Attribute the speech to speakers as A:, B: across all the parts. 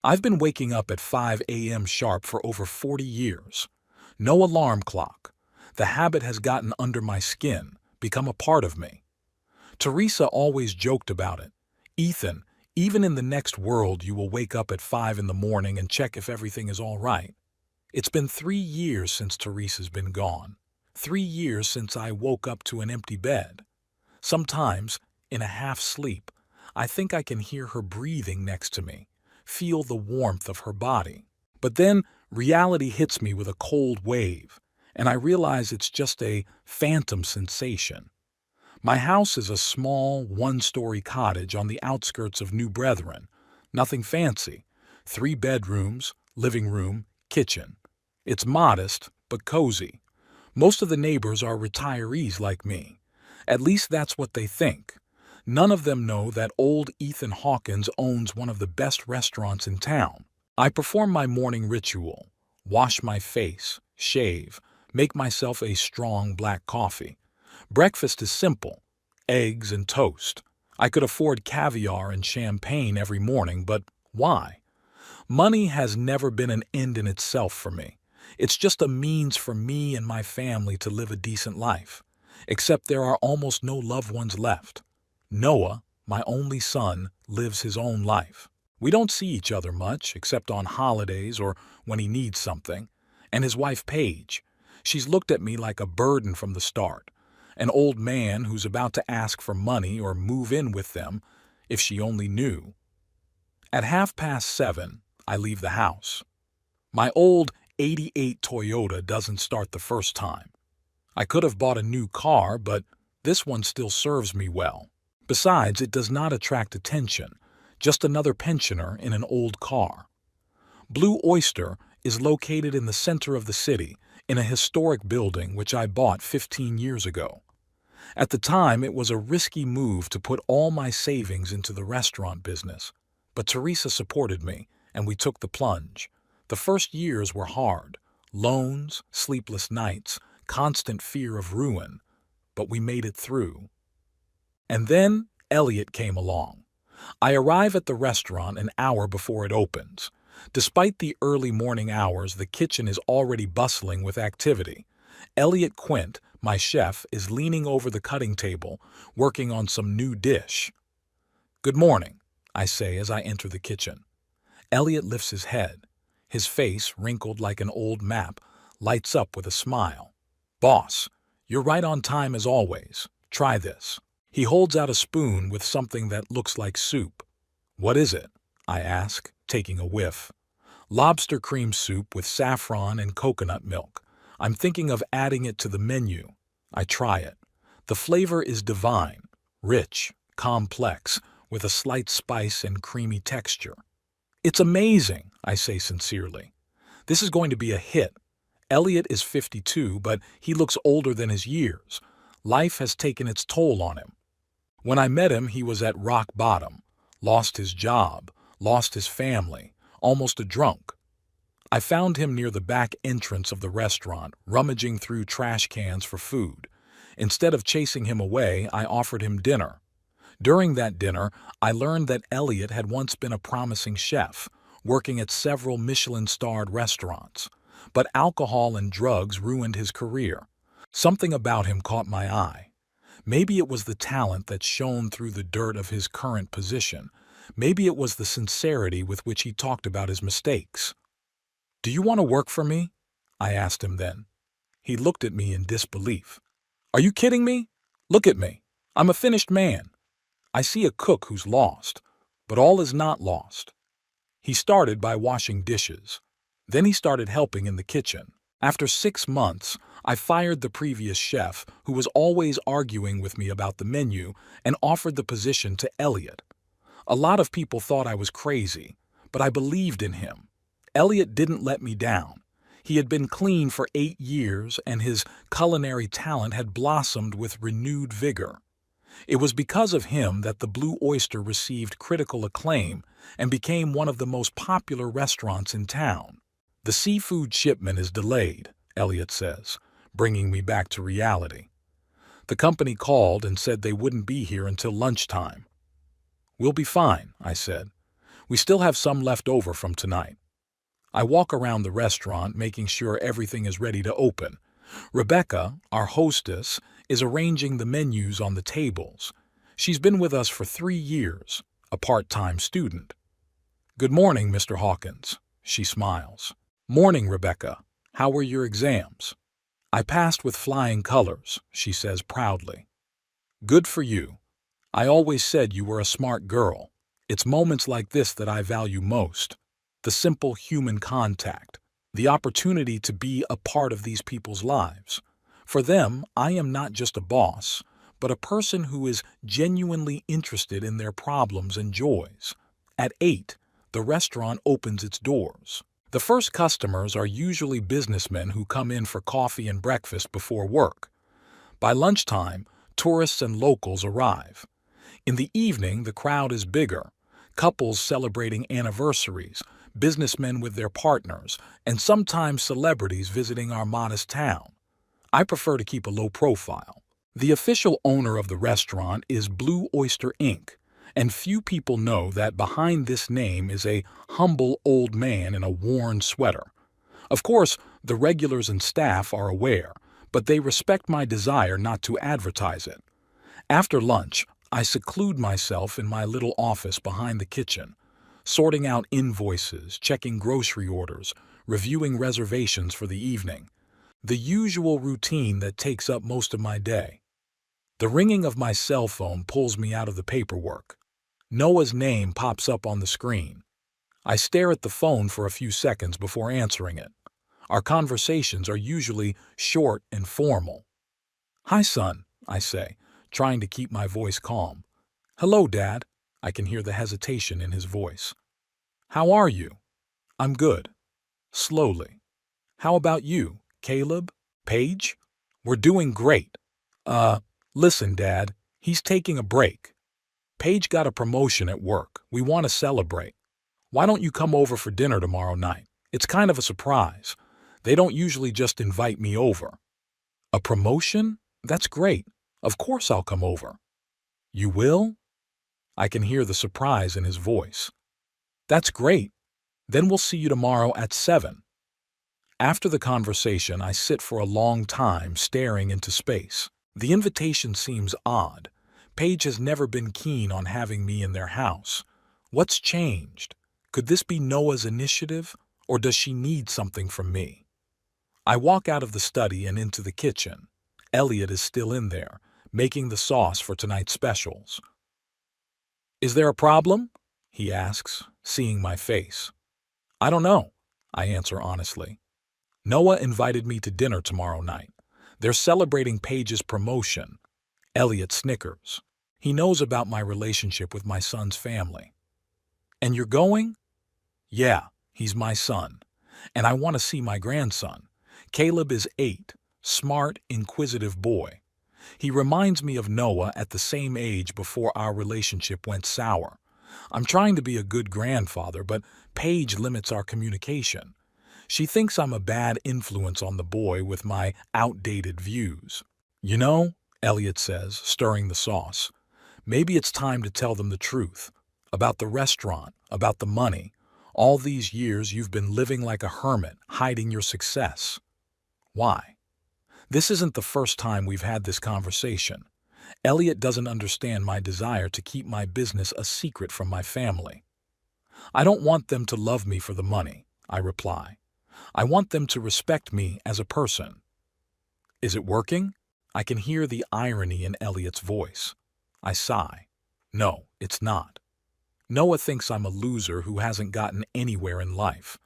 A: I've been waking up at 5 a.m. sharp for over 40 years. No alarm clock. The habit has gotten under my skin, become a part of me. Teresa always joked about it. Ethan, even in the next world you will wake up at 5 in the morning and check if everything is all right. It's been 3 years since Teresa's been gone. 3 years since I woke up to an empty bed. Sometimes, in a half sleep, I think I can hear her breathing next to me, feel the warmth of her body. But then reality hits me with a cold wave, and I realize it's just a phantom sensation. My house is a small, one-story cottage on the outskirts of New Brethren. Nothing fancy. 3 bedrooms, living room, kitchen. It's modest, but cozy. Most of the neighbors are retirees like me. At least that's what they think. None of them know that old Ethan Hawkins owns one of the best restaurants in town. I perform my morning ritual, wash my face, shave, make myself a strong black coffee. Breakfast is simple, eggs and toast. I could afford caviar and champagne every morning, but why? Money has never been an end in itself for me. It's just a means for me and my family to live a decent life. Except there are almost no loved ones left. Noah, my only son, lives his own life. We don't see each other much, except on holidays or when he needs something. And his wife, Paige. She's looked at me like a burden from the start. An old man who's about to ask for money or move in with them, if she only knew. At 7:30, I leave the house. My old '88 Toyota doesn't start the first time. I could have bought a new car, but this one still serves me well. Besides, it does not attract attention, just another pensioner in an old car. Blue Oyster is located in the center of the city, in a historic building which I bought 15 years ago. At the time, it was a risky move to put all my savings into the restaurant business, but Teresa supported me, and we took the plunge. The first years were hard. Loans, sleepless nights, constant fear of ruin, but we made it through. And then Elliot came along. I arrive at the restaurant an hour before it opens. Despite the early morning hours, the kitchen is already bustling with activity. Elliot Quint, my chef, is leaning over the cutting table, working on some new dish. "Good morning," I say as I enter the kitchen. Elliot lifts his head. His face, wrinkled like an old map, lights up with a smile. "Boss, you're right on time as always. Try this." He holds out a spoon with something that looks like soup. "What is it?" I ask, taking a whiff. "Lobster cream soup with saffron and coconut milk. I'm thinking of adding it to the menu." I try it. The flavor is divine, rich, complex, with a slight spice and creamy texture. "It's amazing," I say sincerely. "This is going to be a hit." Elliot is 52, but he looks older than his years. Life has taken its toll on him. When I met him, he was at rock bottom, lost his job, lost his family, almost a drunk. I found him near the back entrance of the restaurant, rummaging through trash cans for food. Instead of chasing him away, I offered him dinner. During that dinner, I learned that Elliot had once been a promising chef, working at several Michelin-starred restaurants. But alcohol and drugs ruined his career. Something about him caught my eye. Maybe it was the talent that shone through the dirt of his current position. Maybe it was the sincerity with which he talked about his mistakes. "Do you want to work for me?" I asked him then. He looked at me in disbelief. "Are you kidding me? Look at me. I'm a finished man. I see a cook who's lost, but all is not lost." He started by washing dishes. Then he started helping in the kitchen. After 6 months, I fired the previous chef, who was always arguing with me about the menu, and offered the position to Elliot. A lot of people thought I was crazy, but I believed in him. Elliot didn't let me down. He had been clean for 8 years, and his culinary talent had blossomed with renewed vigor. It was because of him that the Blue Oyster received critical acclaim and became one of the most popular restaurants in town. "The seafood shipment is delayed," Elliot says, bringing me back to reality. "The company called and said they wouldn't be here until lunchtime." "We'll be fine," I said. We still have some left over from tonight. I walk around the restaurant, making sure everything is ready to open. Rebecca, our hostess, is arranging the menus on the tables. She's been with us for 3 years, a part-time student. "Good morning, Mr. Hawkins," she smiles. "Morning, Rebecca. How were your exams?" "I passed with flying colors," she says proudly. "Good for you. I always said you were a smart girl. It's moments like this that I value most. The simple human contact, the opportunity to be a part of these people's lives. For them, I am not just a boss, but a person who is genuinely interested in their problems and joys." At 8, the restaurant opens its doors. The first customers are usually businessmen who come in for coffee and breakfast before work. By lunchtime, tourists and locals arrive. In the evening, the crowd is bigger. Couples celebrating anniversaries, businessmen with their partners, and sometimes celebrities visiting our modest town. I prefer to keep a low profile. The official owner of the restaurant is Blue Oyster Inc., and few people know that behind this name is a humble old man in a worn sweater. Of course, the regulars and staff are aware, but they respect my desire not to advertise it. After lunch, I seclude myself in my little office behind the kitchen, sorting out invoices, checking grocery orders, reviewing reservations for the evening. The usual routine that takes up most of my day. The ringing of my cell phone pulls me out of the paperwork. Noah's name pops up on the screen. I stare at the phone for a few seconds before answering it. Our conversations are usually short and formal. "Hi, son," I say, trying to keep my voice calm. "Hello, Dad." I can hear the hesitation in his voice. "How are you?" "I'm good." Slowly. "How about you, Caleb? Paige?" "We're doing great." Listen, Dad, he's taking a break. Paige got a promotion at work. We want to celebrate. Why don't you come over for dinner tomorrow night? It's kind of a surprise. They don't usually just invite me over." "A promotion? That's great. Of course I'll come over." "You will?" I can hear the surprise in his voice. "That's great. Then we'll see you tomorrow at 7. After the conversation, I sit for a long time staring into space. The invitation seems odd. Paige has never been keen on having me in their house. What's changed? Could this be Noah's initiative, or does she need something from me? I walk out of the study and into the kitchen. Elliot is still in there, making the sauce for tonight's specials. "Is there a problem?" he asks, seeing my face. "I don't know," I answer honestly. "Noah invited me to dinner tomorrow night. They're celebrating Paige's promotion." Elliot snickers. He knows about my relationship with my son's family. "And you're going?" "Yeah, he's my son. And I want to see my grandson. Caleb is 8, smart, inquisitive boy. He reminds me of Noah at the same age before our relationship went sour. I'm trying to be a good grandfather, but Paige limits our communication. She thinks I'm a bad influence on the boy with my outdated views. "You know," Elliot says, stirring the sauce, "maybe it's time to tell them the truth. About the restaurant, about the money. All these years you've been living like a hermit, hiding your success." "Why?" "This isn't the first time we've had this conversation. Elliot doesn't understand my desire to keep my business a secret from my family." "I don't want them to love me for the money," I reply. "I want them to respect me as a person." "Is it working?" I can hear the irony in Elliot's voice. I sigh. "No, it's not. Noah thinks I'm a loser who hasn't gotten anywhere in life.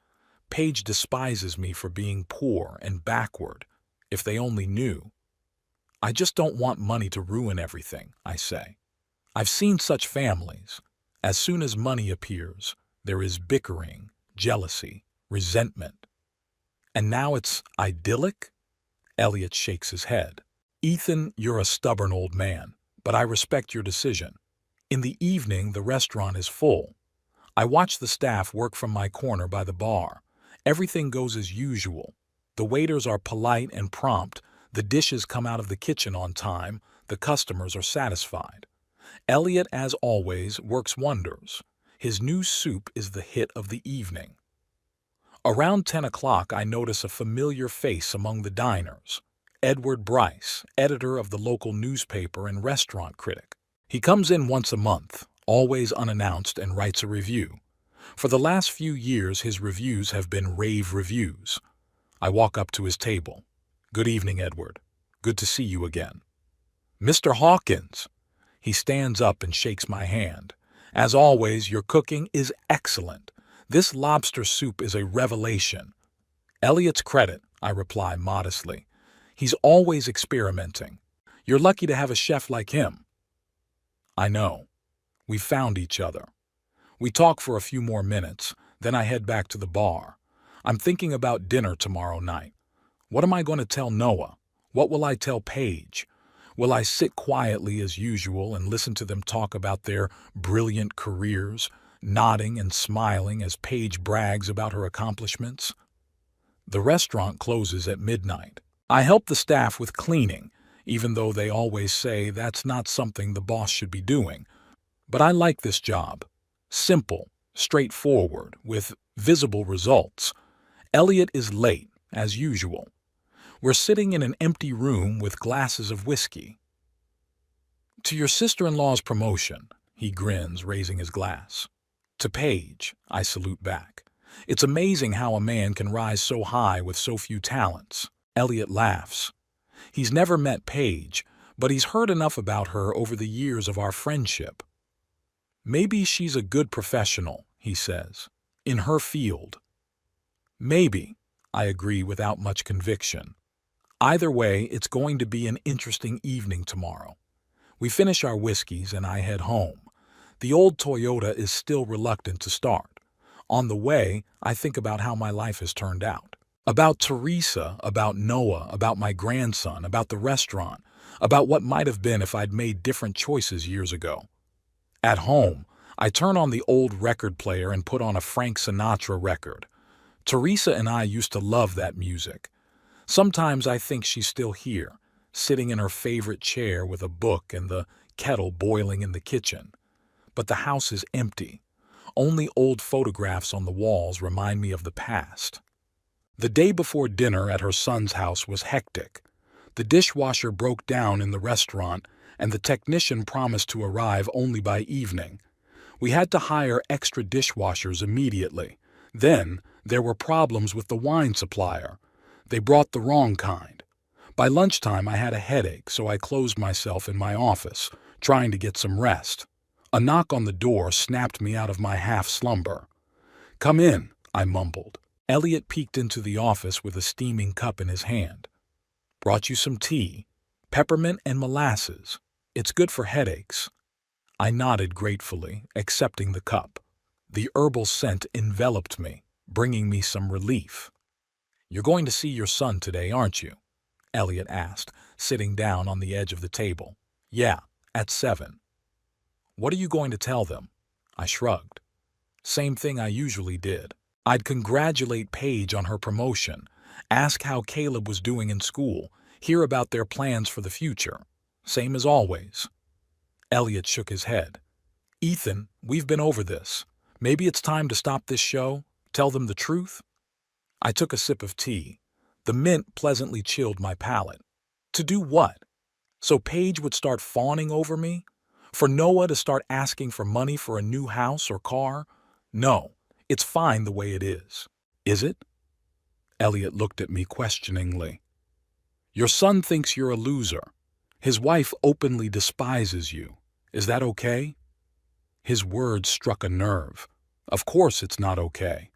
A: Paige despises me for being poor and backward. If they only knew." "I just don't want money to ruin everything," I say. "I've seen such families. As soon as money appears, there is bickering, jealousy, resentment. And now it's idyllic?" Elliot shakes his head. "Ethan, you're a stubborn old man, but I respect your decision." In the evening, the restaurant is full. I watch the staff work from my corner by the bar. Everything goes as usual. The waiters are polite and prompt. The dishes come out of the kitchen on time. The customers are satisfied. Elliot, as always, works wonders. His new soup is the hit of the evening. Around 10 o'clock, I notice a familiar face among the diners. Edward Bryce, editor of the local newspaper and restaurant critic. He comes in once a month, always unannounced, and writes a review. For the last few years, his reviews have been rave reviews. I walk up to his table. "Good evening, Edward. Good to see you again." "Mr. Hawkins." He stands up and shakes my hand. "As always, your cooking is excellent. This lobster soup is a revelation." "Elliot's credit," I reply modestly. "He's always experimenting. You're lucky to have a chef like him." "I know. We found each other." We talk for a few more minutes, then I head back to the bar. I'm thinking about dinner tomorrow night. What am I going to tell Noah? What will I tell Paige? Will I sit quietly as usual and listen to them talk about their brilliant careers, nodding and smiling as Paige brags about her accomplishments? The restaurant closes at midnight. I help the staff with cleaning, even though they always say that's not something the boss should be doing. But I like this job. Simple, straightforward, with visible results. Elliot is late, as usual. We're sitting in an empty room with glasses of whiskey. "To your sister-in-law's promotion," he grins, raising his glass. "To Paige," I salute back. "It's amazing how a man can rise so high with so few talents." Elliot laughs. He's never met Paige, but he's heard enough about her over the years of our friendship. "Maybe she's a good professional," he says, "in her field." "Maybe," I agree without much conviction. Either way, it's going to be an interesting evening tomorrow. We finish our whiskeys and I head home. The old Toyota is still reluctant to start. On the way, I think about how my life has turned out. About Teresa, about Noah, about my grandson, about the restaurant, about what might have been if I'd made different choices years ago. At home, I turn on the old record player and put on a Frank Sinatra record. Teresa and I used to love that music. Sometimes I think she's still here, sitting in her favorite chair with a book and the kettle boiling in the kitchen. But the house is empty. Only old photographs on the walls remind me of the past. The day before dinner at her son's house was hectic. The dishwasher broke down in the restaurant, and the technician promised to arrive only by evening. We had to hire extra dishwashers immediately. Then, there were problems with the wine supplier. They brought the wrong kind. By lunchtime, I had a headache, so I closed myself in my office, trying to get some rest. A knock on the door snapped me out of my half-slumber. "Come in," I mumbled. Elliot peeked into the office with a steaming cup in his hand. "Brought you some tea. Peppermint and molasses. It's good for headaches." I nodded gratefully, accepting the cup. The herbal scent enveloped me, bringing me some relief. "You're going to see your son today, aren't you?" Elliot asked, sitting down on the edge of the table. "Yeah, at 7. "What are you going to tell them?" I shrugged. Same thing I usually did. I'd congratulate Paige on her promotion, ask how Caleb was doing in school, hear about their plans for the future. Same as always. Elliot shook his head. "Ethan, we've been over this. Maybe it's time to stop this show? Tell them the truth?" I took a sip of tea. The mint pleasantly chilled my palate. To do what? So Paige would start fawning over me? For Noah to start asking for money for a new house or car? No, it's fine the way it is. Is it? Elliot looked at me questioningly. "Your son thinks you're a loser. His wife openly despises you. Is that okay?" His words struck a nerve. Of course it's not okay.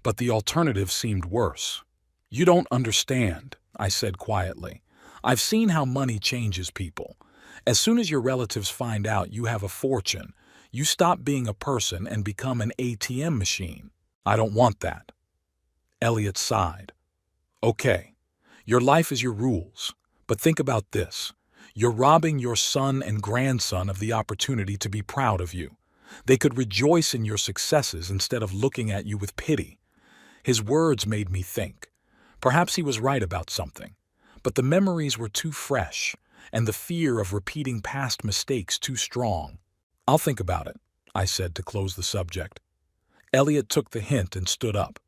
A: But the alternative seemed worse. "You don't understand," I said quietly. "I've seen how money changes people. As soon as your relatives find out you have a fortune, you stop being a person and become an ATM machine. I don't want that." Elliot sighed. "Okay, your life is your rules. But think about this. You're robbing your son and grandson of the opportunity to be proud of you. They could rejoice in your successes instead of looking at you with pity." His words made me think. Perhaps he was right about something. But the memories were too fresh, and the fear of repeating past mistakes too strong. "I'll think about it," I said to close the subject. Elliot took the hint and stood up.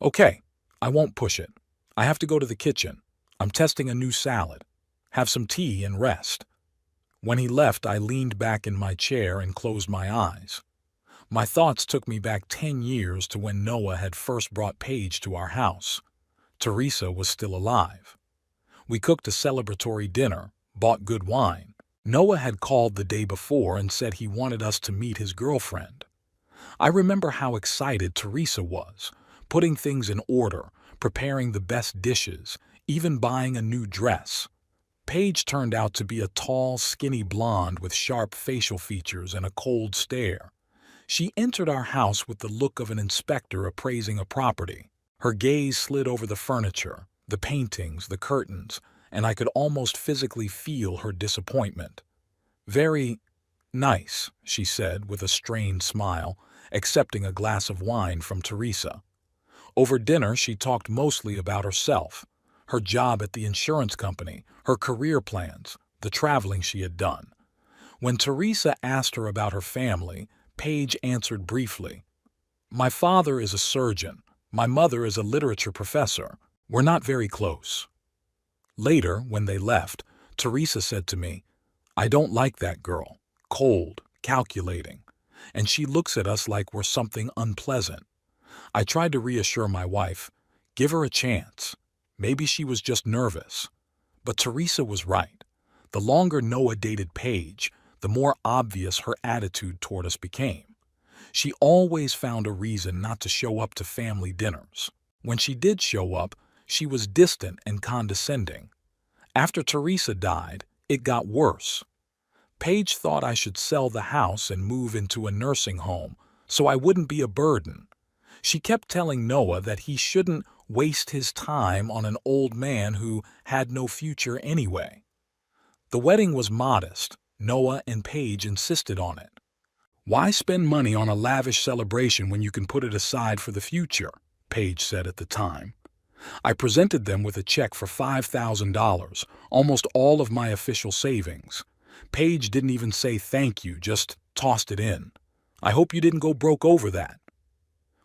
A: Okay, I won't push it. I have to go to the kitchen. I'm testing a new salad. Have some tea and rest. When he left, I leaned back in my chair and closed my eyes. My thoughts took me back 10 years to when Noah had first brought Paige to our house. Teresa was still alive. We cooked a celebratory dinner, bought good wine. Noah had called the day before and said he wanted us to meet his girlfriend. I remember how excited Teresa was, putting things in order, preparing the best dishes, even buying a new dress. Paige turned out to be a tall, skinny blonde with sharp facial features and a cold stare. She entered our house with the look of an inspector appraising a property. Her gaze slid over the furniture, the paintings, the curtains, and I could almost physically feel her disappointment. "Very nice," she said with a strained smile, accepting a glass of wine from Teresa. Over dinner, she talked mostly about herself, her job at the insurance company, her career plans, the traveling she had done. When Teresa asked her about her family, Paige answered briefly. "My father is a surgeon. My mother is a literature professor. We're not very close." Later, when they left, Teresa said to me, "I don't like that girl. Cold, calculating. And she looks at us like we're something unpleasant." I tried to reassure my wife, "Give her a chance. Maybe she was just nervous." But Teresa was right. The longer Noah dated Paige, the more obvious her attitude toward us became. She always found a reason not to show up to family dinners. When she did show up, she was distant and condescending. After Teresa died, it got worse. Paige thought I should sell the house and move into a nursing home so I wouldn't be a burden. She kept telling Noah that he shouldn't waste his time on an old man who had no future anyway. The wedding was modest. Noah and Paige insisted on it. "Why spend money on a lavish celebration when you can put it aside for the future?" Paige said at the time. I presented them with a check for $5,000, almost all of my official savings. Paige didn't even say thank you, just tossed it in. "I hope you didn't go broke over that."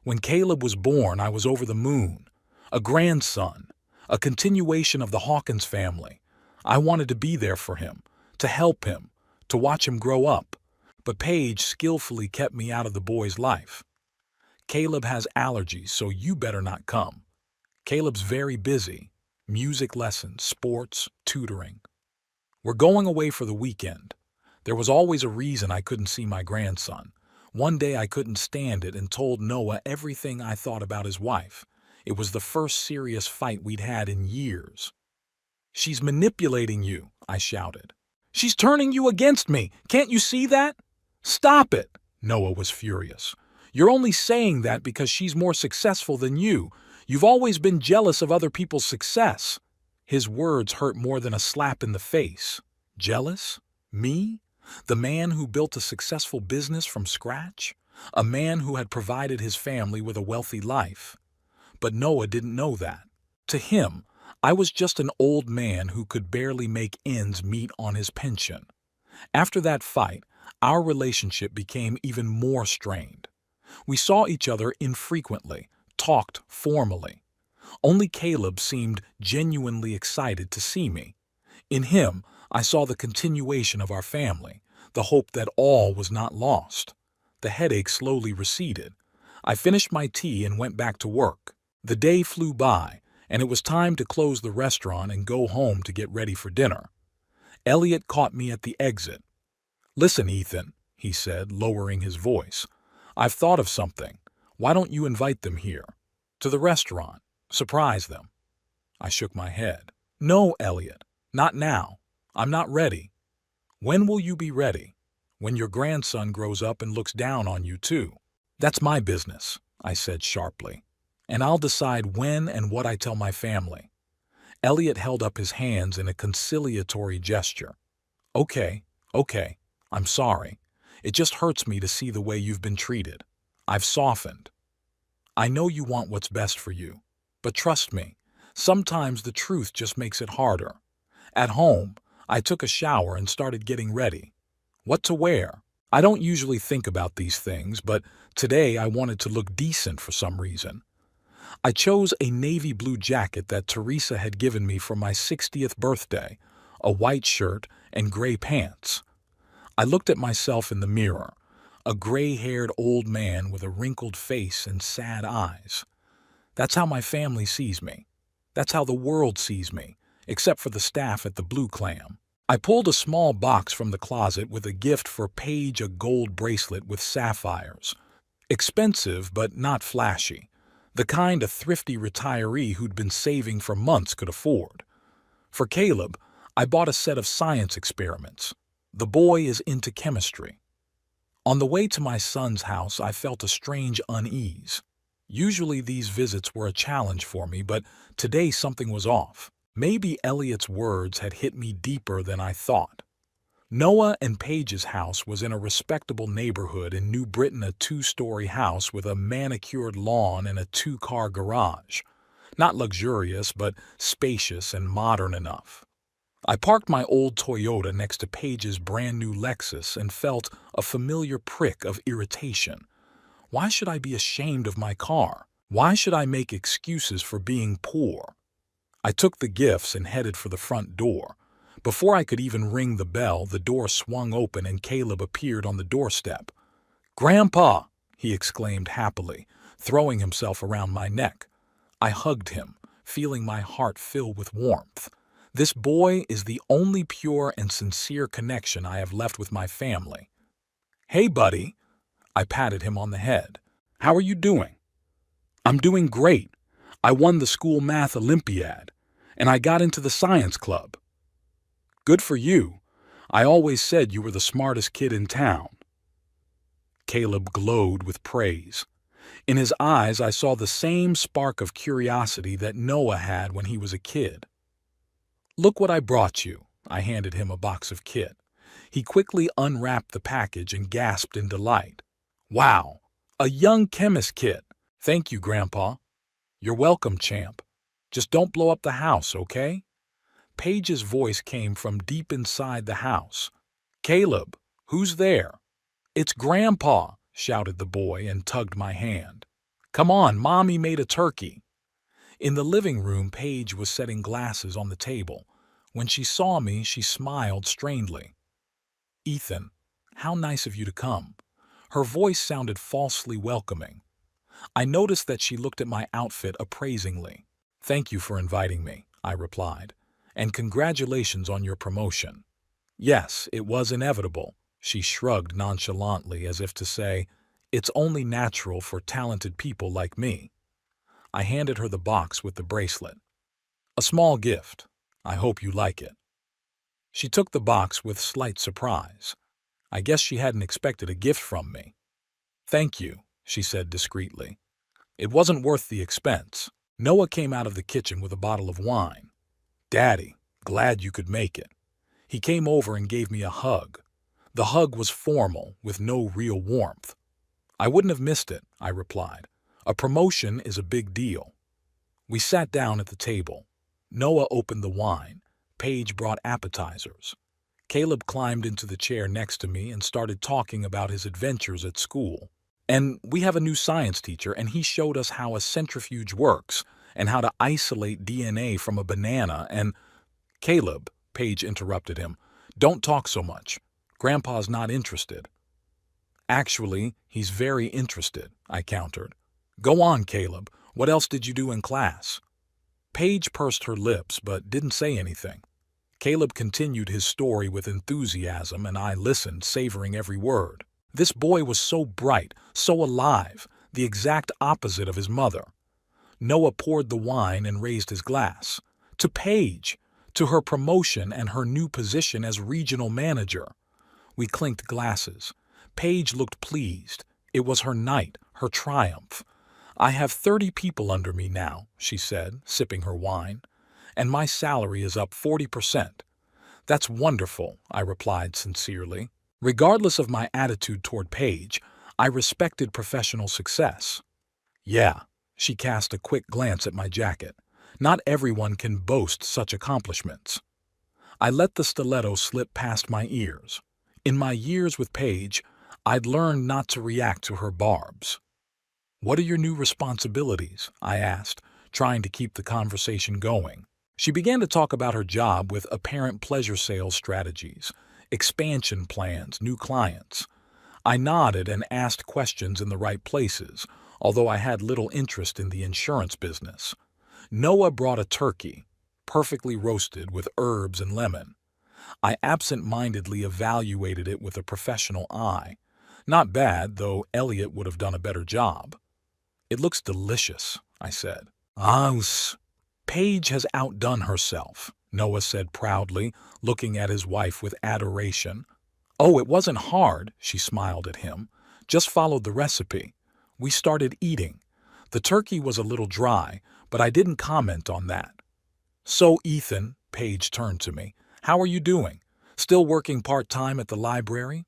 A: When Caleb was born, I was over the moon. A grandson, a continuation of the Hawkins family. I wanted to be there for him, to help him, to watch him grow up. But Paige skillfully kept me out of the boy's life. "Caleb has allergies, so you better not come. Caleb's very busy. Music lessons, sports, tutoring. We're going away for the weekend." There was always a reason I couldn't see my grandson. One day I couldn't stand it and told Noah everything I thought about his wife. It was the first serious fight we'd had in years. "She's manipulating you," I shouted. "She's turning you against me. Can't you see that?" "Stop it!" Noah was furious. "You're only saying that because she's more successful than you. You've always been jealous of other people's success." His words hurt more than a slap in the face. Jealous? Me? The man who built a successful business from scratch? A man who had provided his family with a wealthy life? But Noah didn't know that. To him, I was just an old man who could barely make ends meet on his pension. After that fight, our relationship became even more strained. We saw each other infrequently, talked formally. Only Caleb seemed genuinely excited to see me. In him, I saw the continuation of our family, the hope that all was not lost. The headache slowly receded. I finished my tea and went back to work. The day flew by, and it was time to close the restaurant and go home to get ready for dinner. Elliot caught me at the exit. "Listen, Ethan," he said, lowering his voice. "I've thought of something. Why don't you invite them here? To the restaurant. Surprise them." I shook my head. "No, Elliot. Not now. I'm not ready." "When will you be ready?" "When your grandson grows up and looks down on you, too." "That's my business," I said sharply. "And I'll decide when and what I tell my family." Elliot held up his hands in a conciliatory gesture. Okay. I'm sorry. It just hurts me to see the way you've been treated. I've softened. I know you want what's best for you. But trust me, sometimes the truth just makes it harder." At home, I took a shower and started getting ready. What to wear? I don't usually think about these things, but today I wanted to look decent for some reason. I chose a navy blue jacket that Teresa had given me for my 60th birthday, a white shirt, and gray pants. I looked at myself in the mirror, a gray-haired old man with a wrinkled face and sad eyes. That's how my family sees me. That's how the world sees me, except for the staff at the Blue Clam. I pulled a small box from the closet with a gift for Paige, a gold bracelet with sapphires. Expensive, but not flashy. The kind a thrifty retiree who'd been saving for months could afford. For Caleb, I bought a set of science experiments. The boy is into chemistry. On the way to my son's house, I felt a strange unease. Usually these visits were a challenge for me, but today something was off. Maybe Elliot's words had hit me deeper than I thought. Noah and Paige's house was in a respectable neighborhood in New Britain, a 2-story house with a manicured lawn and a 2-car garage. Not luxurious, but spacious and modern enough. I parked my old Toyota next to Paige's brand new Lexus and felt a familiar prick of irritation. Why should I be ashamed of my car? Why should I make excuses for being poor? I took the gifts and headed for the front door. Before I could even ring the bell, the door swung open and Caleb appeared on the doorstep. "Grandpa!" he exclaimed happily, throwing himself around my neck. I hugged him, feeling my heart fill with warmth. This boy is the only pure and sincere connection I have left with my family. "Hey, buddy!" I patted him on the head. "How are you doing?" "I'm doing great. I won the school math Olympiad, and I got into the science club." "Good for you. I always said you were the smartest kid in town." Caleb glowed with praise. In his eyes I saw the same spark of curiosity that Noah had when he was a kid. "Look what I brought you." I handed him a box of kit. He quickly unwrapped the package and gasped in delight. "Wow, a young chemist kit. Thank you, Grandpa." "You're welcome, champ. Just don't blow up the house, okay?" Paige's voice came from deep inside the house. "Caleb, who's there?" "It's Grandpa," shouted the boy and tugged my hand. "Come on, Mommy made a turkey." In the living room, Paige was setting glasses on the table. When she saw me, she smiled strangely. "Ethan, how nice of you to come." Her voice sounded falsely welcoming. I noticed that she looked at my outfit appraisingly. "Thank you for inviting me," I replied, "and congratulations on your promotion." "Yes, it was inevitable," she shrugged nonchalantly as if to say, "It's only natural for talented people like me." I handed her the box with the bracelet. "A small gift. I hope you like it." She took the box with slight surprise. I guess she hadn't expected a gift from me. "Thank you," she said discreetly. "It wasn't worth the expense." Noah came out of the kitchen with a bottle of wine. "Daddy, glad you could make it." He came over and gave me a hug. The hug was formal, with no real warmth. "I wouldn't have missed it," I replied. "A promotion is a big deal." We sat down at the table. Noah opened the wine. Paige brought appetizers. Caleb climbed into the chair next to me and started talking about his adventures at school. "And we have a new science teacher, and he showed us how a centrifuge works and how to isolate DNA from a banana and—" "Caleb," Paige interrupted him, "don't talk so much. Grandpa's not interested." "Actually, he's very interested," I countered. "Go on, Caleb. What else did you do in class?" Paige pursed her lips but didn't say anything. Caleb continued his story with enthusiasm, and I listened, savoring every word. This boy was so bright, so alive, the exact opposite of his mother. Noah poured the wine and raised his glass. To Paige, to her promotion and her new position as regional manager. We clinked glasses. Paige looked pleased. It was her night, her triumph. "I have 30 people under me now," she said, sipping her wine, "and my salary is up 40%. "That's wonderful," I replied sincerely. Regardless of my attitude toward Paige, I respected professional success. "Yeah," she cast a quick glance at my jacket. "Not everyone can boast such accomplishments." I let the stiletto slip past my ears. In my years with Paige, I'd learned not to react to her barbs. "What are your new responsibilities?" I asked, trying to keep the conversation going. She began to talk about her job with apparent pleasure sales strategies, expansion plans, new clients. I nodded and asked questions in the right places, although I had little interest in the insurance business. Noah brought a turkey, perfectly roasted with herbs and lemon. I absent-mindedly evaluated it with a professional eye. Not bad, though Elliot would have done a better job. "It looks delicious," I said. Paige has outdone herself," Noah said proudly, looking at his wife with adoration. "Oh, it wasn't hard," she smiled at him. "Just followed the recipe. We started eating. The turkey was a little dry, but I didn't comment on that." "So, Ethan," Paige turned to me, "how are you doing? Still working part-time at the library?"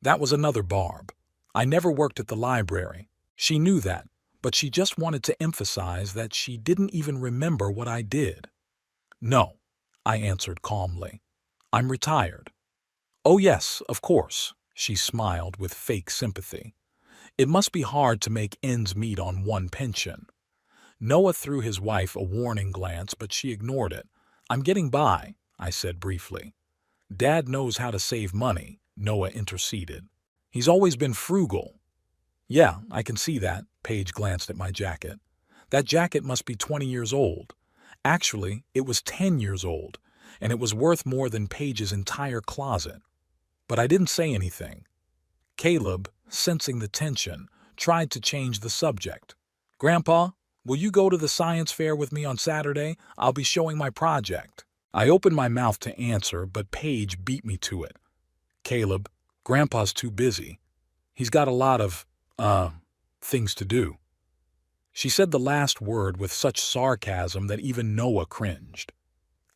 A: That was another barb. I never worked at the library. She knew that, but she just wanted to emphasize that she didn't even remember what I did. "No," I answered calmly. "I'm retired." "Oh yes, of course," she smiled with fake sympathy. "It must be hard to make ends meet on one pension." Noah threw his wife a warning glance, but she ignored it. "I'm getting by," I said briefly. "Dad knows how to save money," Noah interceded. "He's always been frugal." "Yeah, I can see that," Paige glanced at my jacket. "That jacket must be 20 years old. Actually, it was 10 years old, and it was worth more than Paige's entire closet." But I didn't say anything. Caleb, sensing the tension, tried to change the subject. "Grandpa, will you go to the science fair with me on Saturday? I'll be showing my project." I opened my mouth to answer, but Paige beat me to it. "Caleb, Grandpa's too busy. He's got a lot of, things to do." She said the last word with such sarcasm that even Noah cringed.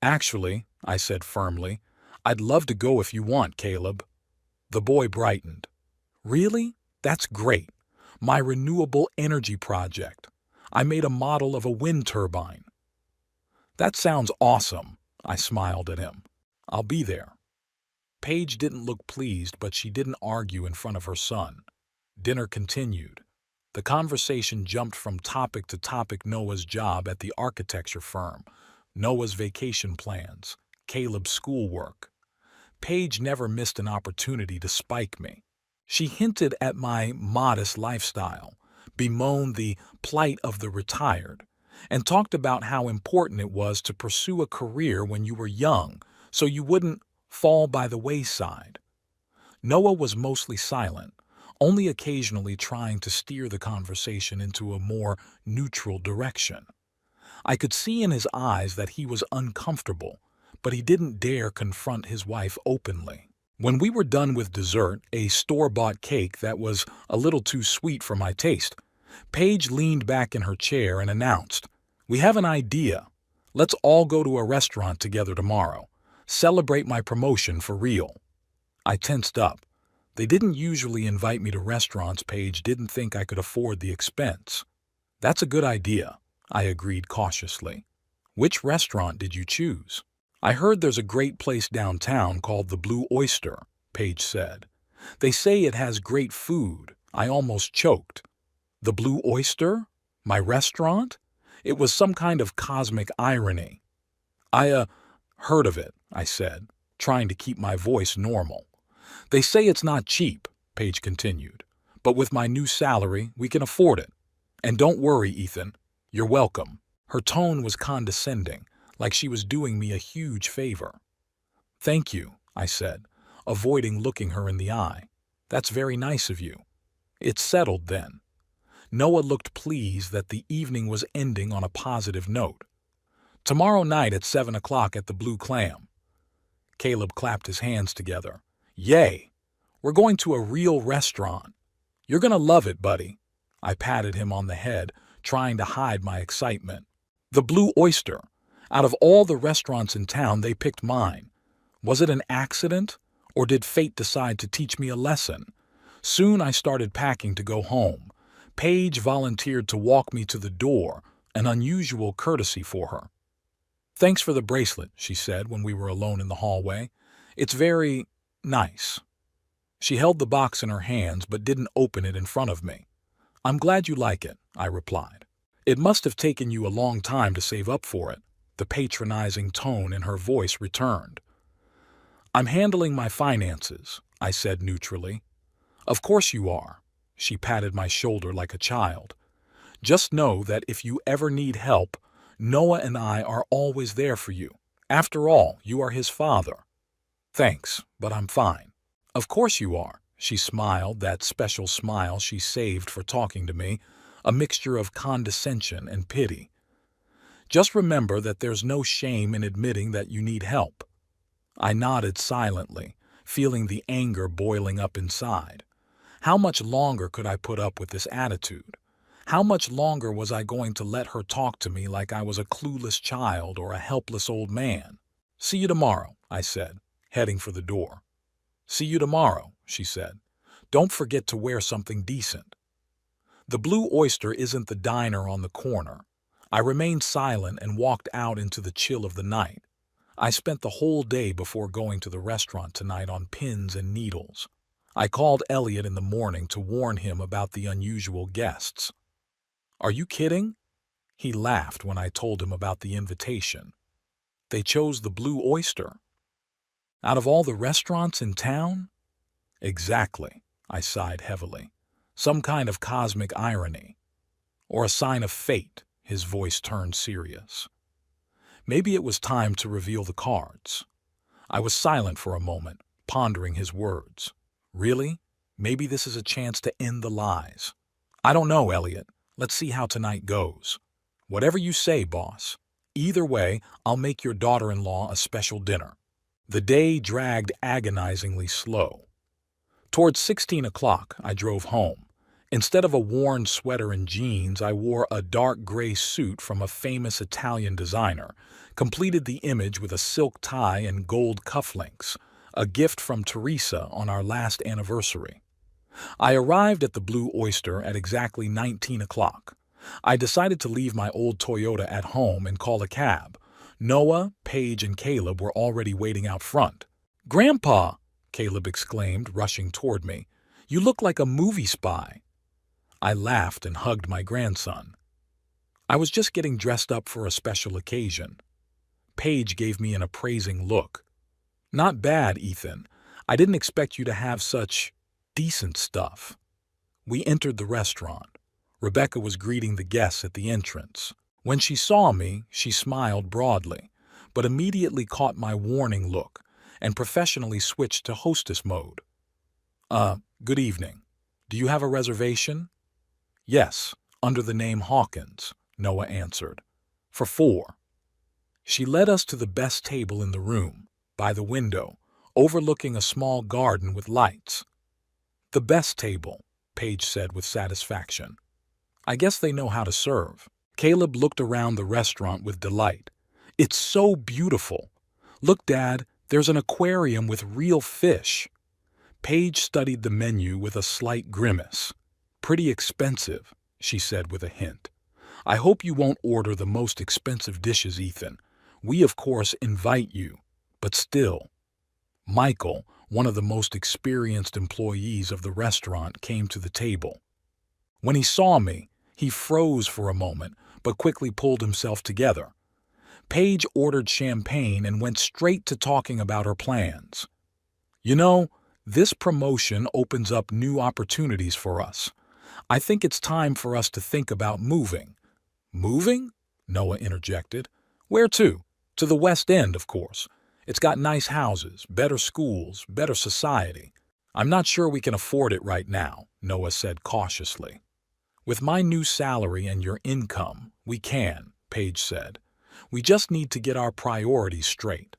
A: "Actually," I said firmly, "I'd love to go if you want, Caleb." The boy brightened. "Really? That's great. My renewable energy project. I made a model of a wind turbine." "That sounds awesome," I smiled at him. "I'll be there." Paige didn't look pleased, but she didn't argue in front of her son. Dinner continued. The conversation jumped from topic to topic: Noah's job at the architecture firm, Noah's vacation plans, Caleb's schoolwork. Paige never missed an opportunity to spike me. She hinted at my modest lifestyle, bemoaned the plight of the retired, and talked about how important it was to pursue a career when you were young so you wouldn't fall by the wayside. Noah was mostly silent, only occasionally trying to steer the conversation into a more neutral direction. I could see in his eyes that he was uncomfortable, but he didn't dare confront his wife openly. When we were done with dessert, a store-bought cake that was a little too sweet for my taste, Paige leaned back in her chair and announced, "We have an idea. Let's all go to a restaurant together tomorrow. Celebrate my promotion for real." I tensed up. They didn't usually invite me to restaurants. Paige didn't think I could afford the expense. "That's a good idea," I agreed cautiously. "Which restaurant did you choose?" "I heard there's a great place downtown called the Blue Oyster," Paige said. "They say it has great food." I almost choked. The Blue Oyster? My restaurant? It was some kind of cosmic irony. "I heard of it," I said, trying to keep my voice normal. "They say it's not cheap," Paige continued, "but with my new salary, we can afford it. And don't worry, Ethan. You're welcome." Her tone was condescending, like she was doing me a huge favor. "Thank you," I said, avoiding looking her in the eye. "That's very nice of you." It's settled then. Noah looked pleased that the evening was ending on a positive note. "Tomorrow night at 7 o'clock at the Blue Clam." Caleb clapped his hands together. "Yay! We're going to a real restaurant. You're gonna love it, buddy." I patted him on the head, trying to hide my excitement. The Blue Oyster. Out of all the restaurants in town, they picked mine. Was it an accident, or did fate decide to teach me a lesson? Soon I started packing to go home. Paige volunteered to walk me to the door, an unusual courtesy for her. "Thanks for the bracelet," she said when we were alone in the hallway. "It's very nice." She held the box in her hands but didn't open it in front of me. "I'm glad you like it," I replied. "It must have taken you a long time to save up for it." The patronizing tone in her voice returned. "I'm handling my finances," I said neutrally. "Of course you are." She patted my shoulder like a child. "Just know that if you ever need help, Noah and I are always there for you. After all, you are his father." "Thanks, but I'm fine." "Of course you are." She smiled, that special smile she saved for talking to me, a mixture of condescension and pity. "Just remember that there's no shame in admitting that you need help." I nodded silently, feeling the anger boiling up inside. How much longer could I put up with this attitude? How much longer was I going to let her talk to me like I was a clueless child or a helpless old man? "See you tomorrow," I said, heading for the door. "See you tomorrow," she said. "Don't forget to wear something decent." The Blue Oyster isn't the diner on the corner. I remained silent and walked out into the chill of the night. I spent the whole day before going to the restaurant tonight on pins and needles. I called Elliot in the morning to warn him about the unusual guests. "Are you kidding?" He laughed when I told him about the invitation. "They chose the Blue Oyster. Out of all the restaurants in town?" "Exactly," I sighed heavily. "Some kind of cosmic irony. Or a sign of fate." His voice turned serious. Maybe it was time to reveal the cards. I was silent for a moment, pondering his words. Really? Maybe this is a chance to end the lies. "I don't know, Elliot. Let's see how tonight goes." "Whatever you say, boss. Either way, I'll make your daughter-in-law a special dinner." The day dragged agonizingly slow. Towards 16 o'clock, I drove home. Instead of a worn sweater and jeans, I wore a dark gray suit from a famous Italian designer, completed the image with a silk tie and gold cufflinks, a gift from Teresa on our last anniversary. I arrived at the Blue Oyster at exactly 19 o'clock. I decided to leave my old Toyota at home and call a cab. Noah, Paige, and Caleb were already waiting out front. "Grandpa!" Caleb exclaimed, rushing toward me. "You look like a movie spy." I laughed and hugged my grandson. "I was just getting dressed up for a special occasion." Paige gave me an appraising look. "Not bad, Ethan. I didn't expect you to have such decent stuff." We entered the restaurant. Rebecca was greeting the guests at the entrance. When she saw me, she smiled broadly, but immediately caught my warning look and professionally switched to hostess mode. Good evening. Do you have a reservation?" "Yes, under the name Hawkins," Noah answered. "For 4. She led us to the best table in the room, by the window, overlooking a small garden with lights. "The best table," Paige said with satisfaction. "I guess they know how to serve." Caleb looked around the restaurant with delight. "It's so beautiful. Look, Dad, there's an aquarium with real fish." Paige studied the menu with a slight grimace. "Pretty expensive," she said with a hint. "I hope you won't order the most expensive dishes, Ethan. We, of course, invite you, but still." Michael, one of the most experienced employees of the restaurant, came to the table. When he saw me, he froze for a moment, but quickly pulled himself together. Paige ordered champagne and went straight to talking about her plans. "You know, this promotion opens up new opportunities for us. I think it's time for us to think about moving." "Moving?" Noah interjected. "Where to?" "To the West End, of course. It's got nice houses, better schools, better society." "I'm not sure we can afford it right now," Noah said cautiously. "With my new salary and your income, we can," Paige said. "We just need to get our priorities straight."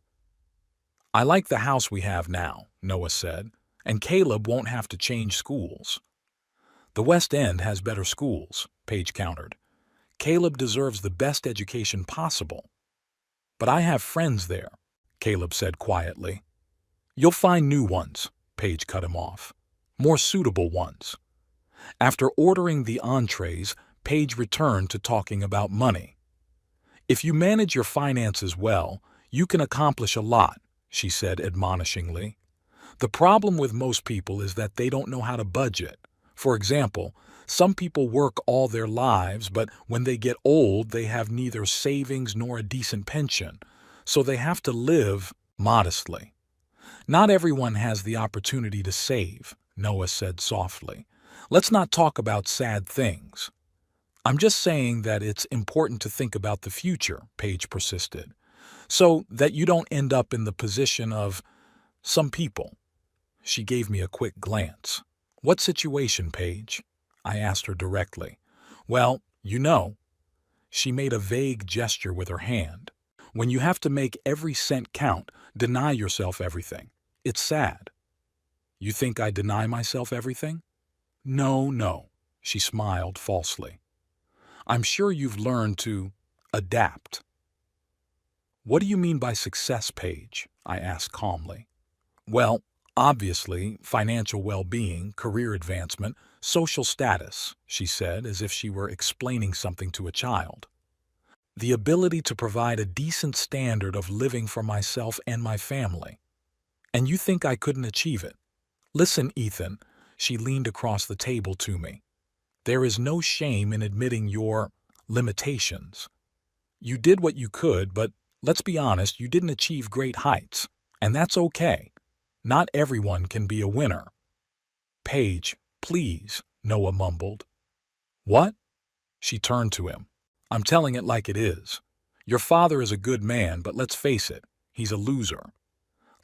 A: "I like the house we have now," Noah said, "and Caleb won't have to change schools." "The West End has better schools," Paige countered. "Caleb deserves the best education possible." "But I have friends there," Caleb said quietly. "You'll find new ones," Paige cut him off. "More suitable ones." After ordering the entrees, Paige returned to talking about money. "If you manage your finances well, you can accomplish a lot," she said admonishingly. The problem with most people is that they don't know how to budget. For example, some people work all their lives, but when they get old, they have neither savings nor a decent pension, so they have to live modestly. Not everyone has the opportunity to save, Noah said softly. Let's not talk about sad things. I'm just saying that it's important to think about the future, Paige persisted, so that you don't end up in the position of some people. She gave me a quick glance. What situation, Paige? I asked her directly. Well, you know. She made a vague gesture with her hand. When you have to make every cent count, deny yourself everything. It's sad. You think I deny myself everything? No, no, she smiled falsely. I'm sure you've learned to adapt. What do you mean by success, Paige? I asked calmly. Well, obviously, financial well-being, career advancement, social status, she said, as if she were explaining something to a child. The ability to provide a decent standard of living for myself and my family. And you think I couldn't achieve it? Listen, Ethan, she leaned across the table to me. There is no shame in admitting your limitations. You did what you could, but let's be honest, you didn't achieve great heights, and that's okay. Not everyone can be a winner. Paige, please, Noah mumbled. What? She turned to him. I'm telling it like it is. Your father is a good man, but let's face it, he's a loser.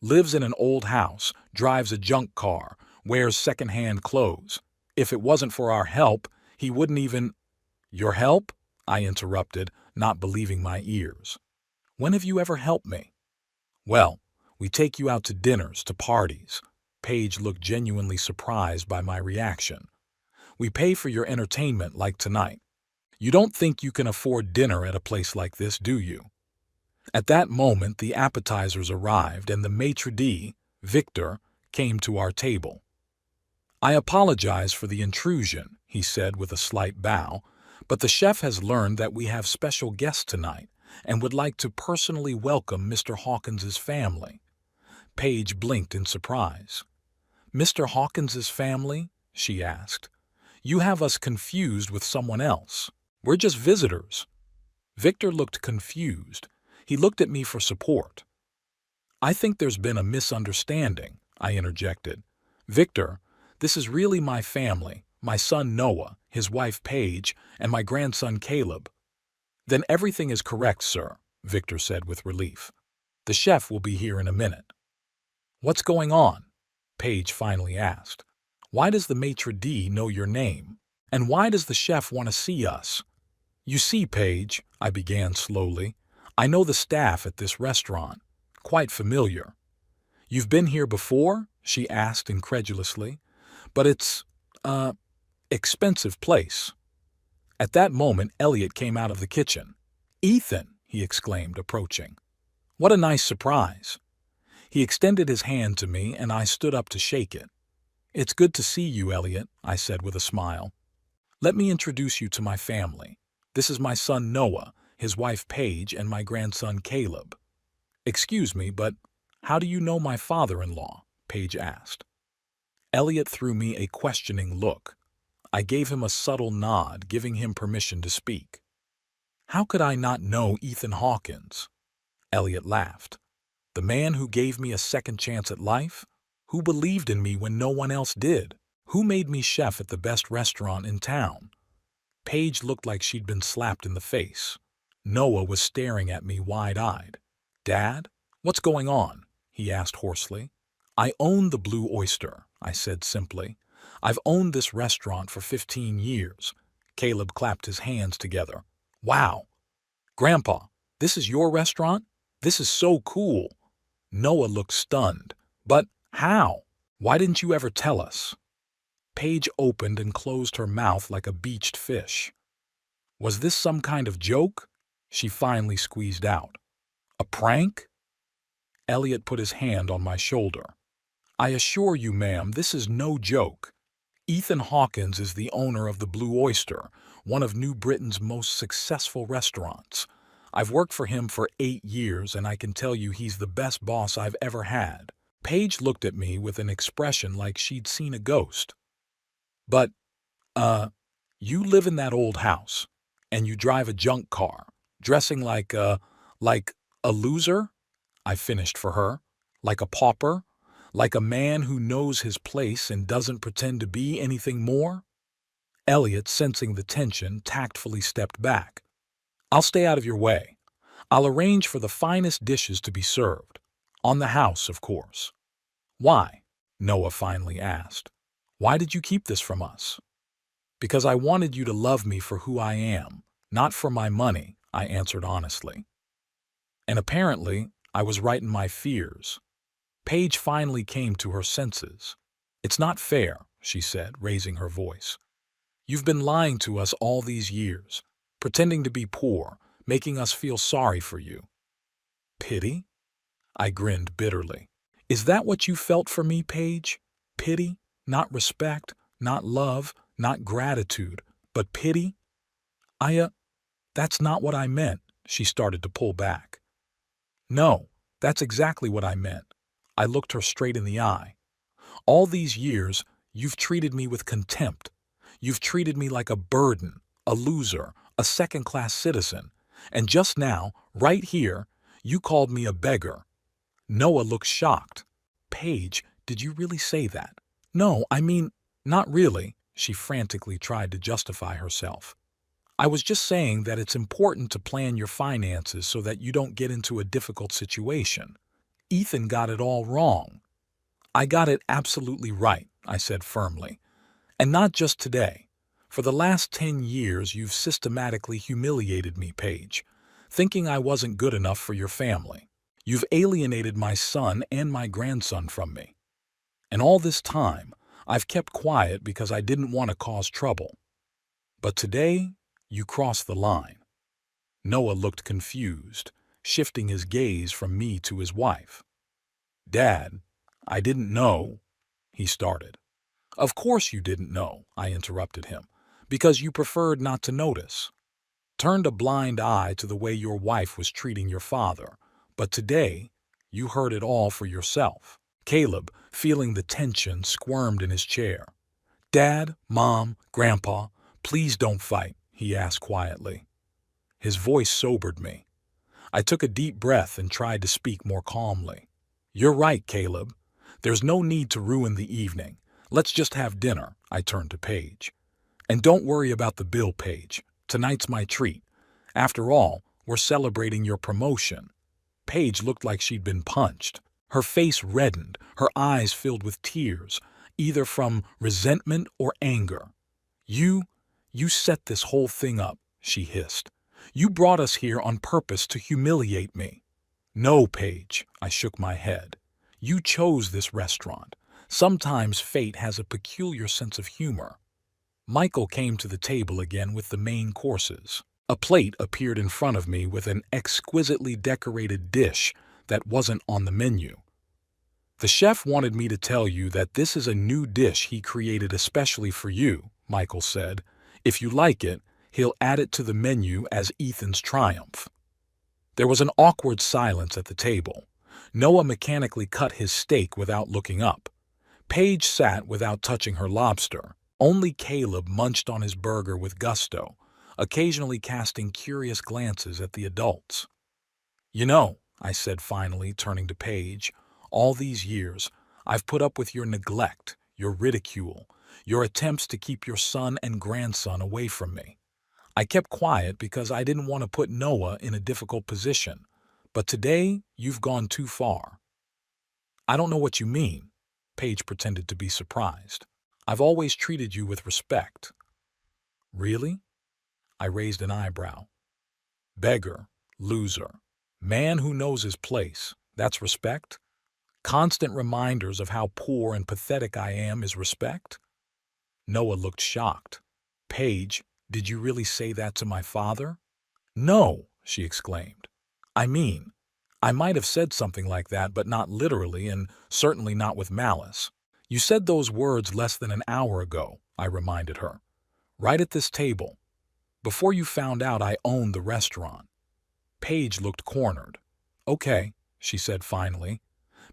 A: Lives in an old house, drives a junk car, wears second-hand clothes. If it wasn't for our help, he wouldn't even— Your help? I interrupted, not believing my ears. When have you ever helped me? Well, we take you out to dinners, to parties. Paige looked genuinely surprised by my reaction. We pay for your entertainment like tonight. You don't think you can afford dinner at a place like this, do you? At that moment, the appetizers arrived and the maitre d', Victor, came to our table. I apologize for the intrusion, he said with a slight bow, but the chef has learned that we have special guests tonight and would like to personally welcome Mr. Hawkins's family. Paige blinked in surprise. Mr. Hawkins's family? She asked. You have us confused with someone else. We're just visitors. Victor looked confused. He looked at me for support. I think there's been a misunderstanding, I interjected. Victor, this is really my family, my son Noah, his wife Paige, and my grandson Caleb. Then everything is correct, sir, Victor said with relief. The chef will be here in a minute. What's going on? Paige finally asked. Why does the maitre d' know your name? And why does the chef want to see us? You see, Paige, I began slowly, I know the staff at this restaurant. Quite familiar. You've been here before? She asked incredulously. But it's, expensive place. At that moment, Elliot came out of the kitchen. Ethan, he exclaimed, approaching. What a nice surprise. He extended his hand to me, and I stood up to shake it. It's good to see you, Elliot, I said with a smile. Let me introduce you to my family. This is my son Noah, his wife Paige, and my grandson Caleb. Excuse me, but how do you know my father-in-law? Paige asked. Elliot threw me a questioning look. I gave him a subtle nod, giving him permission to speak. How could I not know Ethan Hawkins? Elliot laughed. The man who gave me a second chance at life? Who believed in me when no one else did? Who made me chef at the best restaurant in town? Paige looked like she'd been slapped in the face. Noah was staring at me wide-eyed. Dad, what's going on? He asked hoarsely. I own the Blue Oyster, I said simply. I've owned this restaurant for 15 years. Caleb clapped his hands together. Wow. Grandpa, this is your restaurant? This is so cool. Noah looked stunned. But how? Why didn't you ever tell us? Paige opened and closed her mouth like a beached fish. Was this some kind of joke? She finally squeezed out. A prank? Elliot put his hand on my shoulder. I assure you, ma'am, this is no joke. Ethan Hawkins is the owner of the Blue Oyster, one of New Britain's most successful restaurants. I've worked for him for 8 years, and I can tell you he's the best boss I've ever had. Paige looked at me with an expression like she'd seen a ghost. But, uh, you live in that old house, and you drive a junk car, dressing like a loser? I finished for her. Like a pauper? Like a man who knows his place and doesn't pretend to be anything more? Elliot, sensing the tension, tactfully stepped back. I'll stay out of your way. I'll arrange for the finest dishes to be served. On the house, of course. Why? Noah finally asked. Why did you keep this from us? Because I wanted you to love me for who I am, not for my money, I answered honestly. And apparently, I was right in my fears. Paige finally came to her senses. It's not fair, she said, raising her voice. You've been lying to us all these years, pretending to be poor, making us feel sorry for you. Pity? I grinned bitterly. Is that what you felt for me, Paige? Pity? Not respect, not love, not gratitude, but pity? That's not what I meant, she started to pull back. No, that's exactly what I meant. I looked her straight in the eye. All these years, you've treated me with contempt. You've treated me like a burden, a loser, a second-class citizen. And just now, right here, you called me a beggar. Noah looked shocked. Paige, did you really say that? No, I mean, not really, she frantically tried to justify herself. I was just saying that it's important to plan your finances so that you don't get into a difficult situation. Ethan got it all wrong. I got it absolutely right, I said firmly. And not just today. For the last 10 years, you've systematically humiliated me, Paige, thinking I wasn't good enough for your family. You've alienated my son and my grandson from me. And all this time, I've kept quiet because I didn't want to cause trouble. But today, you crossed the line. Noah looked confused, shifting his gaze from me to his wife. Dad, I didn't know, he started. Of course you didn't know, I interrupted him, because you preferred not to notice. Turned a blind eye to the way your wife was treating your father, but today, you heard it all for yourself. Caleb, feeling the tension, squirmed in his chair. Dad, Mom, Grandpa, please don't fight, he asked quietly. His voice sobered me. I took a deep breath and tried to speak more calmly. You're right, Caleb. There's no need to ruin the evening. Let's just have dinner, I turned to Paige. And don't worry about the bill, Paige. Tonight's my treat. After all, we're celebrating your promotion. Paige looked like she'd been punched. Her face reddened, her eyes filled with tears, either from resentment or anger. You set this whole thing up, she hissed. You brought us here on purpose to humiliate me. No, Paige, I shook my head. You chose this restaurant. Sometimes fate has a peculiar sense of humor. Michael came to the table again with the main courses. A plate appeared in front of me with an exquisitely decorated dish that wasn't on the menu. The chef wanted me to tell you that this is a new dish he created especially for you, Michael said. If you like it, he'll add it to the menu as Ethan's triumph. There was an awkward silence at the table. Noah mechanically cut his steak without looking up. Paige sat without touching her lobster. Only Caleb munched on his burger with gusto, occasionally casting curious glances at the adults. You know, I said finally, turning to Paige, all these years, I've put up with your neglect, your ridicule, your attempts to keep your son and grandson away from me. I kept quiet because I didn't want to put Noah in a difficult position. But today, you've gone too far. I don't know what you mean, Paige pretended to be surprised. I've always treated you with respect. Really? I raised an eyebrow. Beggar, loser, man who knows his place, that's respect? Constant reminders of how poor and pathetic I am is respect? Noah looked shocked. Paige, did you really say that to my father? No, she exclaimed. I mean, I might have said something like that, but not literally and certainly not with malice. You said those words less than an hour ago, I reminded her. Right at this table. Before you found out I owned the restaurant. Paige looked cornered. Okay, she said finally.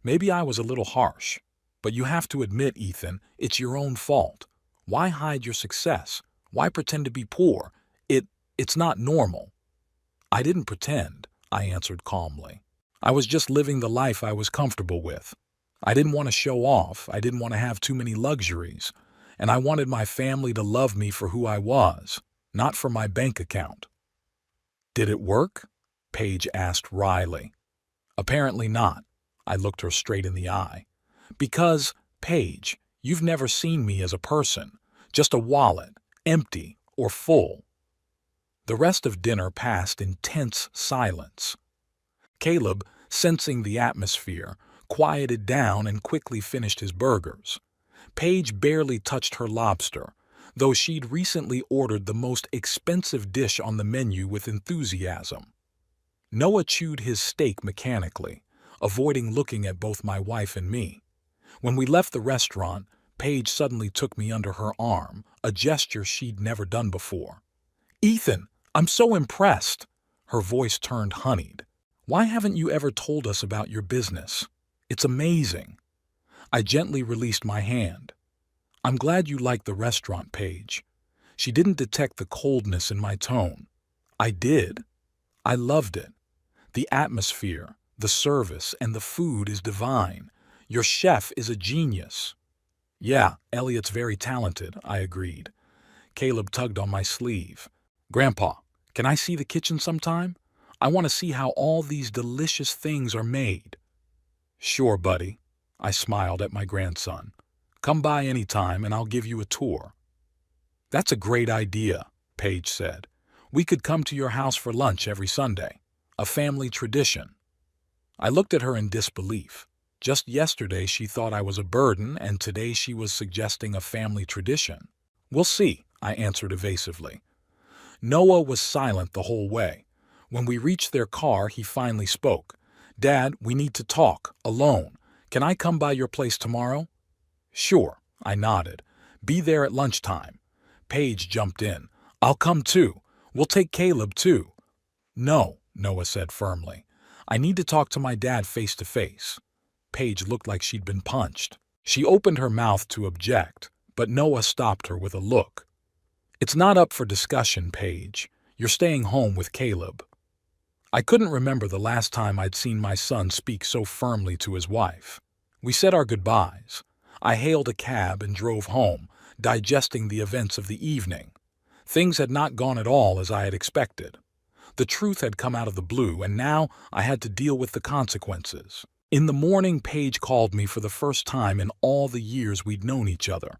A: Maybe I was a little harsh, but you have to admit, Ethan, it's your own fault. Why hide your success? Why pretend to be poor? It's not normal. I didn't pretend, I answered calmly. I was just living the life I was comfortable with. I didn't want to show off, I didn't want to have too many luxuries, and I wanted my family to love me for who I was, not for my bank account. Did it work? Paige asked wryly. Apparently not. I looked her straight in the eye. Because, Paige, you've never seen me as a person, just a wallet, empty or full. The rest of dinner passed in tense silence. Caleb, sensing the atmosphere, quieted down and quickly finished his burgers. Paige barely touched her lobster, though she'd recently ordered the most expensive dish on the menu with enthusiasm. Noah chewed his steak mechanically, avoiding looking at both my wife and me. When we left the restaurant, Paige suddenly took me under her arm, a gesture she'd never done before. "Ethan, I'm so impressed." Her voice turned honeyed. "Why haven't you ever told us about your business? It's amazing." I gently released my hand. "I'm glad you like the restaurant, Paige." She didn't detect the coldness in my tone. I did. I loved it. The atmosphere, the service, and the food is divine. Your chef is a genius. "Yeah, Elliot's very talented," I agreed. Caleb tugged on my sleeve. "Grandpa, can I see the kitchen sometime? I want to see how all these delicious things are made." "Sure, buddy." I smiled at my grandson. "Come by any time and I'll give you a tour." "That's a great idea," Paige said. "We could come to your house for lunch every Sunday. A family tradition." I looked at her in disbelief. Just yesterday she thought I was a burden, and today she was suggesting a family tradition. "We'll see," I answered evasively. Noah was silent the whole way. When we reached their car, he finally spoke. "Dad, we need to talk, alone. Can I come by your place tomorrow?" "Sure," I nodded. "Be there at lunchtime." Paige jumped in. "I'll come too. We'll take Caleb too." "No," Noah said firmly. "I need to talk to my dad face to face." Paige looked like she'd been punched. She opened her mouth to object, but Noah stopped her with a look. "It's not up for discussion, Paige. You're staying home with Caleb." I couldn't remember the last time I'd seen my son speak so firmly to his wife. We said our goodbyes. I hailed a cab and drove home, digesting the events of the evening. Things had not gone at all as I had expected. The truth had come out of the blue, and now I had to deal with the consequences. In the morning, Paige called me for the first time in all the years we'd known each other.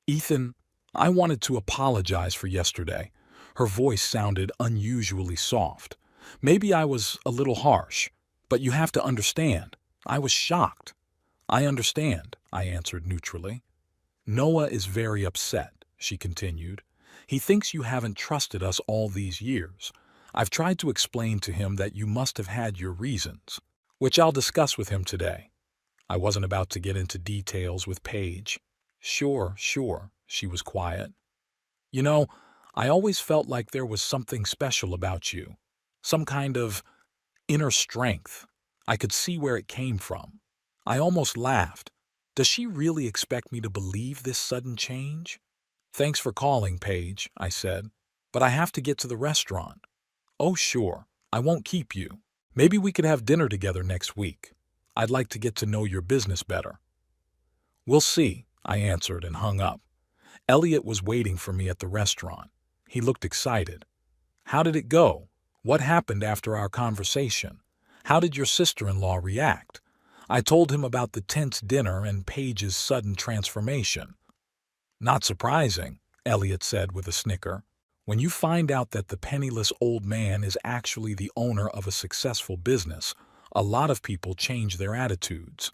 A: "Ethan, I wanted to apologize for yesterday." Her voice sounded unusually soft. "Maybe I was a little harsh, but you have to understand. I was shocked." "I understand," I answered neutrally. "Noah is very upset," she continued. "He thinks you haven't trusted us all these years. I've tried to explain to him that you must have had your reasons, which I'll discuss with him today." I wasn't about to get into details with Paige. Sure, she was quiet. "You know, I always felt like there was something special about you. Some kind of inner strength. I could see where it came from." I almost laughed. Does she really expect me to believe this sudden change? "Thanks for calling, Paige," I said, "but I have to get to the restaurant." "Oh, sure. I won't keep you. Maybe we could have dinner together next week. I'd like to get to know your business better." "We'll see," I answered and hung up. Elliot was waiting for me at the restaurant. He looked excited. "How did it go? What happened after our conversation? How did your sister-in-law react?" I told him about the tense dinner and Paige's sudden transformation. "Not surprising," Elliot said with a snicker. "When you find out that the penniless old man is actually the owner of a successful business, a lot of people change their attitudes."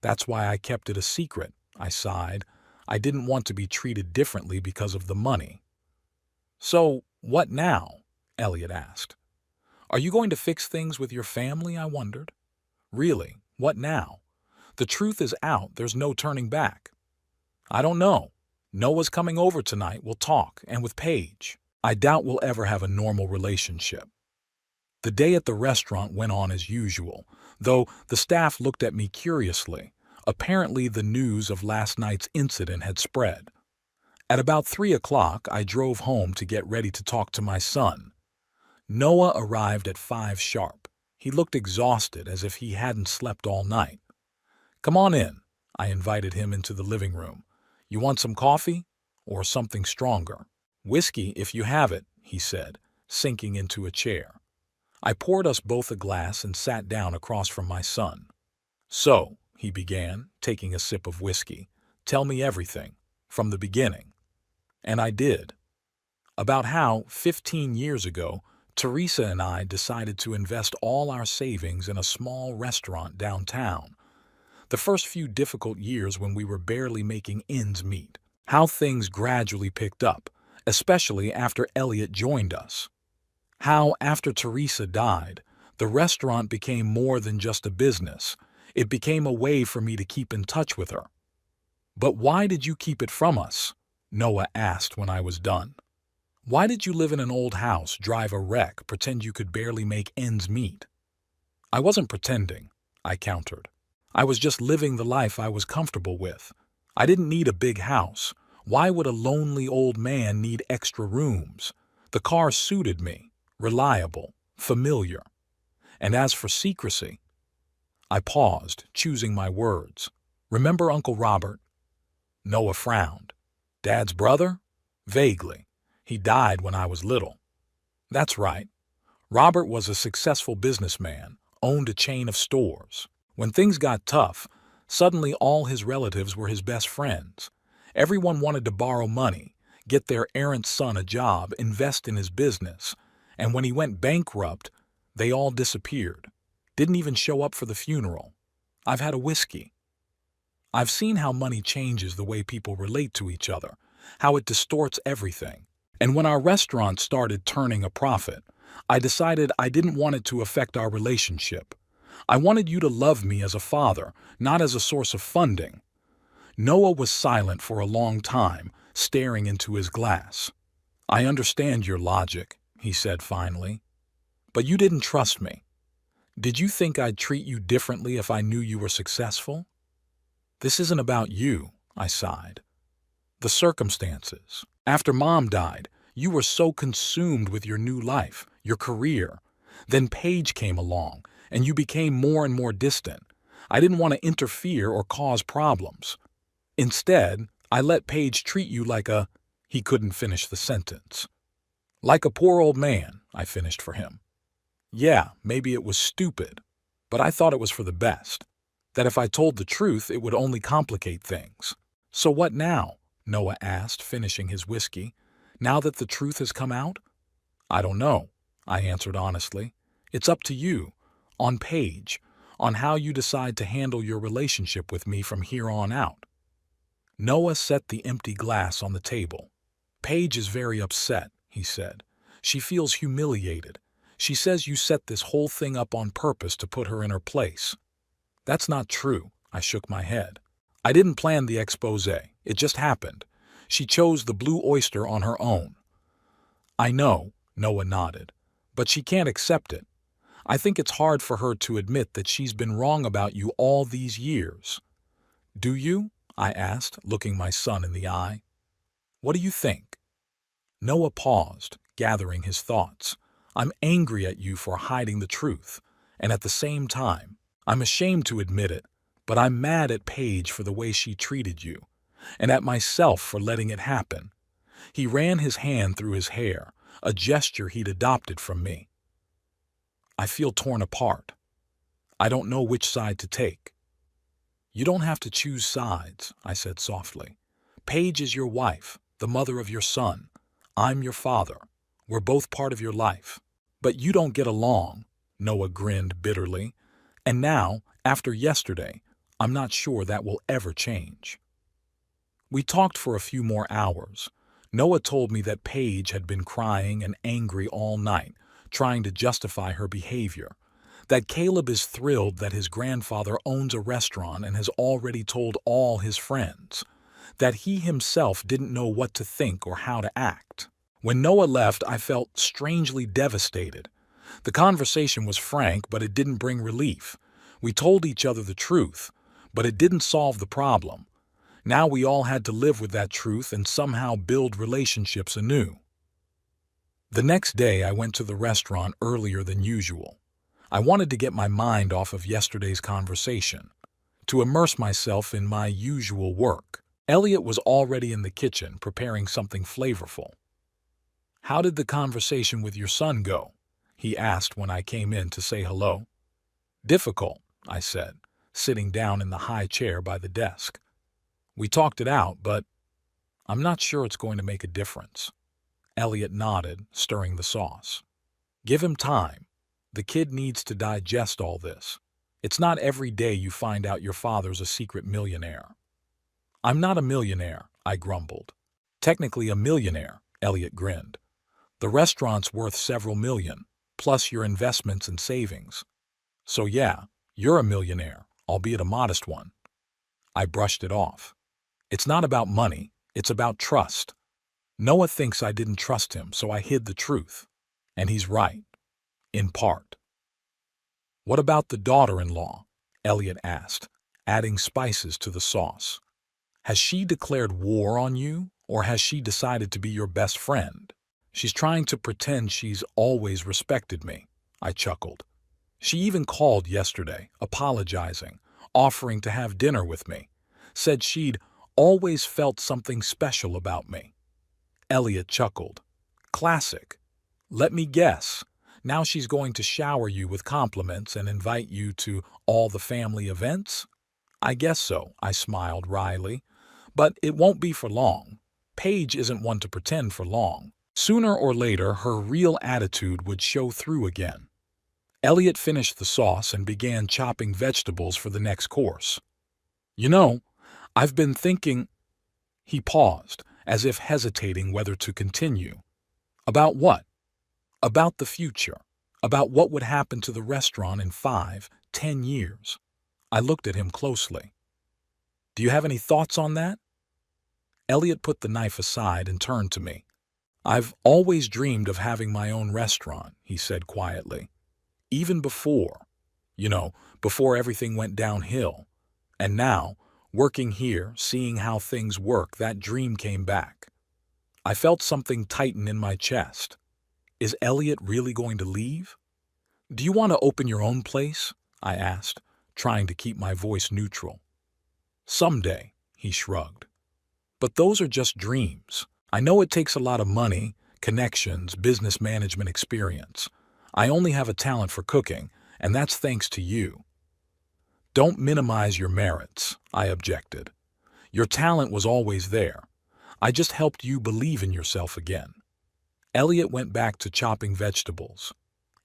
A: "That's why I kept it a secret," I sighed. "I didn't want to be treated differently because of the money." "So, what now?" Elliot asked. "Are you going to fix things with your family?" I wondered. "Really, what now? The truth is out, there's no turning back." "I don't know. Noah's coming over tonight, we'll talk, and with Paige. I doubt we'll ever have a normal relationship." The day at the restaurant went on as usual, though the staff looked at me curiously. Apparently, the news of last night's incident had spread. At about 3 o'clock, I drove home to get ready to talk to my son. Noah arrived at 5 sharp. He looked exhausted, as if he hadn't slept all night. "Come on in." I invited him into the living room. "You want some coffee? Or something stronger?" "Whiskey, if you have it," he said, sinking into a chair. I poured us both a glass and sat down across from my son. "So," he began, taking a sip of whiskey, "tell me everything, from the beginning." And I did. About how, 15 years ago, Teresa and I decided to invest all our savings in a small restaurant downtown. The first few difficult years when we were barely making ends meet. How things gradually picked up, especially after Elliot joined us. How, after Teresa died, the restaurant became more than just a business. It became a way for me to keep in touch with her. "But why did you keep it from us?" Noah asked when I was done. "Why did you live in an old house, drive a wreck, pretend you could barely make ends meet?" "I wasn't pretending," I countered. "I was just living the life I was comfortable with. I didn't need a big house. Why would a lonely old man need extra rooms? The car suited me, reliable, familiar. And as for secrecy..." I paused, choosing my words. "Remember Uncle Robert?" Noah frowned. "Dad's brother?" "Vaguely. He died when I was little." "That's right. Robert was a successful businessman, owned a chain of stores. When things got tough, suddenly all his relatives were his best friends. Everyone wanted to borrow money, get their errant son a job, invest in his business. And when he went bankrupt, they all disappeared. Didn't even show up for the funeral. I've had a whiskey. I've seen how money changes the way people relate to each other, how it distorts everything. And when our restaurant started turning a profit, I decided I didn't want it to affect our relationship. I wanted you to love me as a father, not as a source of funding." Noah was silent for a long time, staring into his glass. "I understand your logic," he said finally. "But you didn't trust me. Did you think I'd treat you differently if I knew you were successful?" "This isn't about you," I sighed. "The circumstances. After Mom died, you were so consumed with your new life, your career. Then Paige came along, and you became more and more distant. I didn't want to interfere or cause problems. Instead, I let Paige treat you like a..." He couldn't finish the sentence. "Like a poor old man," I finished for him. "Yeah, maybe it was stupid, but I thought it was for the best. That if I told the truth, it would only complicate things." "So what now?" Noah asked, finishing his whiskey. "Now that the truth has come out?" "I don't know," I answered honestly. "It's up to you, on Paige, on how you decide to handle your relationship with me from here on out." Noah set the empty glass on the table. "Paige is very upset," he said. "She feels humiliated. She says you set this whole thing up on purpose to put her in her place." "That's not true," I shook my head. "I didn't plan the expose. It just happened. She chose the Blue Oyster on her own." "I know," Noah nodded, "but she can't accept it. I think it's hard for her to admit that she's been wrong about you all these years." "Do you?" I asked, looking my son in the eye. "What do you think?" Noah paused, gathering his thoughts. "I'm angry at you for hiding the truth, and at the same time, I'm ashamed to admit it, but I'm mad at Paige for the way she treated you, and at myself for letting it happen." He ran his hand through his hair, a gesture he'd adopted from me. "I feel torn apart. I don't know which side to take." "You don't have to choose sides," I said softly. "Paige is your wife, the mother of your son. I'm your father. We're both part of your life. But you don't get along," Noah grinned bitterly. "And now, after yesterday, I'm not sure that will ever change." We talked for a few more hours. Noah told me that Paige had been crying and angry all night, trying to justify her behavior. That Caleb is thrilled that his grandfather owns a restaurant and has already told all his friends. That he himself didn't know what to think or how to act. When Noah left, I felt strangely devastated. The conversation was frank, but it didn't bring relief. We told each other the truth, but it didn't solve the problem. Now we all had to live with that truth and somehow build relationships anew. The next day I went to the restaurant earlier than usual. I wanted to get my mind off of yesterday's conversation, to immerse myself in my usual work. Elliot was already in the kitchen preparing something flavorful. "How did the conversation with your son go?" he asked when I came in to say hello. "Difficult," I said, sitting down in the high chair by the desk. "We talked it out, but I'm not sure it's going to make a difference." Elliot nodded, stirring the sauce. "Give him time. The kid needs to digest all this. It's not every day you find out your father's a secret millionaire." "I'm not a millionaire," I grumbled. "Technically a millionaire," Elliot grinned. "The restaurant's worth several million, plus your investments and savings. So yeah, you're a millionaire, albeit a modest one." I brushed it off. "It's not about money, it's about trust. Noah thinks I didn't trust him, so I hid the truth. And he's right. In part." "What about the daughter-in-law?" Elliot asked, adding spices to the sauce. "Has she declared war on you, or has she decided to be your best friend?" "She's trying to pretend she's always respected me," I chuckled. "She even called yesterday, apologizing, offering to have dinner with me. Said she'd always felt something special about me." Elliot chuckled. "Classic. Let me guess. Now she's going to shower you with compliments and invite you to all the family events?" "I guess so," I smiled wryly. "But it won't be for long. Paige isn't one to pretend for long. Sooner or later, her real attitude would show through again." Elliot finished the sauce and began chopping vegetables for the next course. "You know, I've been thinking—" He paused, as if hesitating whether to continue. "About what?" "About the future. About what would happen to the restaurant in 5, 10 years. I looked at him closely. "Do you have any thoughts on that?" Elliot put the knife aside and turned to me. "I've always dreamed of having my own restaurant," he said quietly. "Even before everything went downhill. And now, working here, seeing how things work, that dream came back." I felt something tighten in my chest. Is Elliot really going to leave? "Do you want to open your own place?" I asked, trying to keep my voice neutral. "Someday," he shrugged. "But those are just dreams. I know it takes a lot of money, connections, business management experience. I only have a talent for cooking, and that's thanks to you." "Don't minimize your merits," I objected. "Your talent was always there. I just helped you believe in yourself again." Elliot went back to chopping vegetables.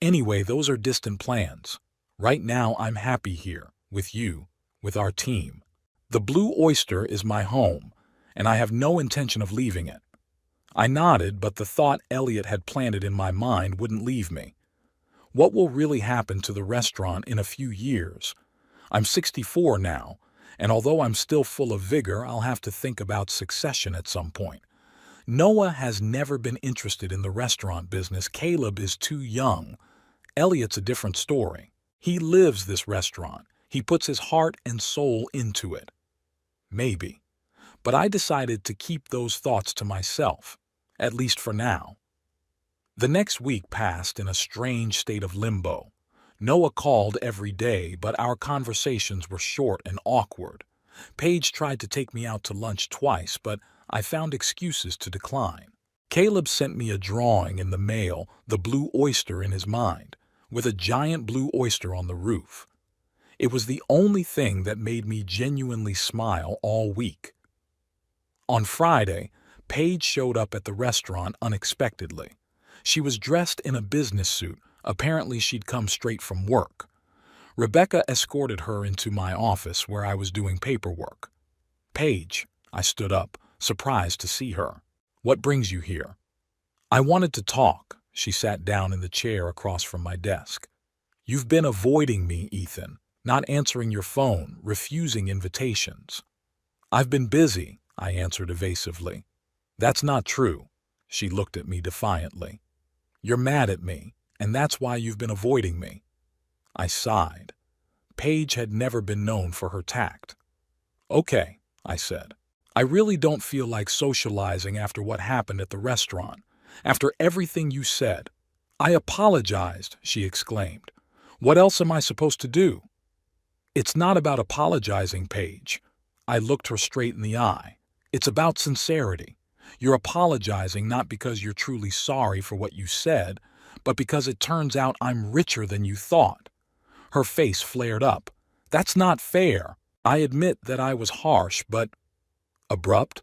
A: "Anyway, those are distant plans. Right now, I'm happy here, with you, with our team. The Blue Oyster is my home, and I have no intention of leaving it." I nodded, but the thought Elliot had planted in my mind wouldn't leave me. What will really happen to the restaurant in a few years? I'm 64 now, and although I'm still full of vigor, I'll have to think about succession at some point. Noah has never been interested in the restaurant business. Caleb is too young. Elliot's a different story. He lives this restaurant. He puts his heart and soul into it. Maybe. But I decided to keep those thoughts to myself, at least for now. The next week passed in a strange state of limbo. Noah called every day, but our conversations were short and awkward. Paige tried to take me out to lunch twice, but I found excuses to decline. Caleb sent me a drawing in the mail, the Blue Oyster in his mind, with a giant blue oyster on the roof. It was the only thing that made me genuinely smile all week. On Friday, Paige showed up at the restaurant unexpectedly. She was dressed in a business suit. Apparently she'd come straight from work. Rebecca escorted her into my office where I was doing paperwork. "Paige," I stood up, surprised to see her. "What brings you here?" "I wanted to talk." She sat down in the chair across from my desk. "You've been avoiding me, Ethan, not answering your phone, refusing invitations." "I've been busy," I answered evasively. "That's not true." She looked at me defiantly. "You're mad at me, and that's why you've been avoiding me." I sighed. Paige had never been known for her tact. "Okay," I said. "I really don't feel like socializing after what happened at the restaurant. After everything you said." "I apologized," she exclaimed. "What else am I supposed to do?" "It's not about apologizing, Paige." I looked her straight in the eye. "It's about sincerity. You're apologizing not because you're truly sorry for what you said, but because it turns out I'm richer than you thought." Her face flared up. "That's not fair. I admit that I was harsh, but—" "Abrupt?"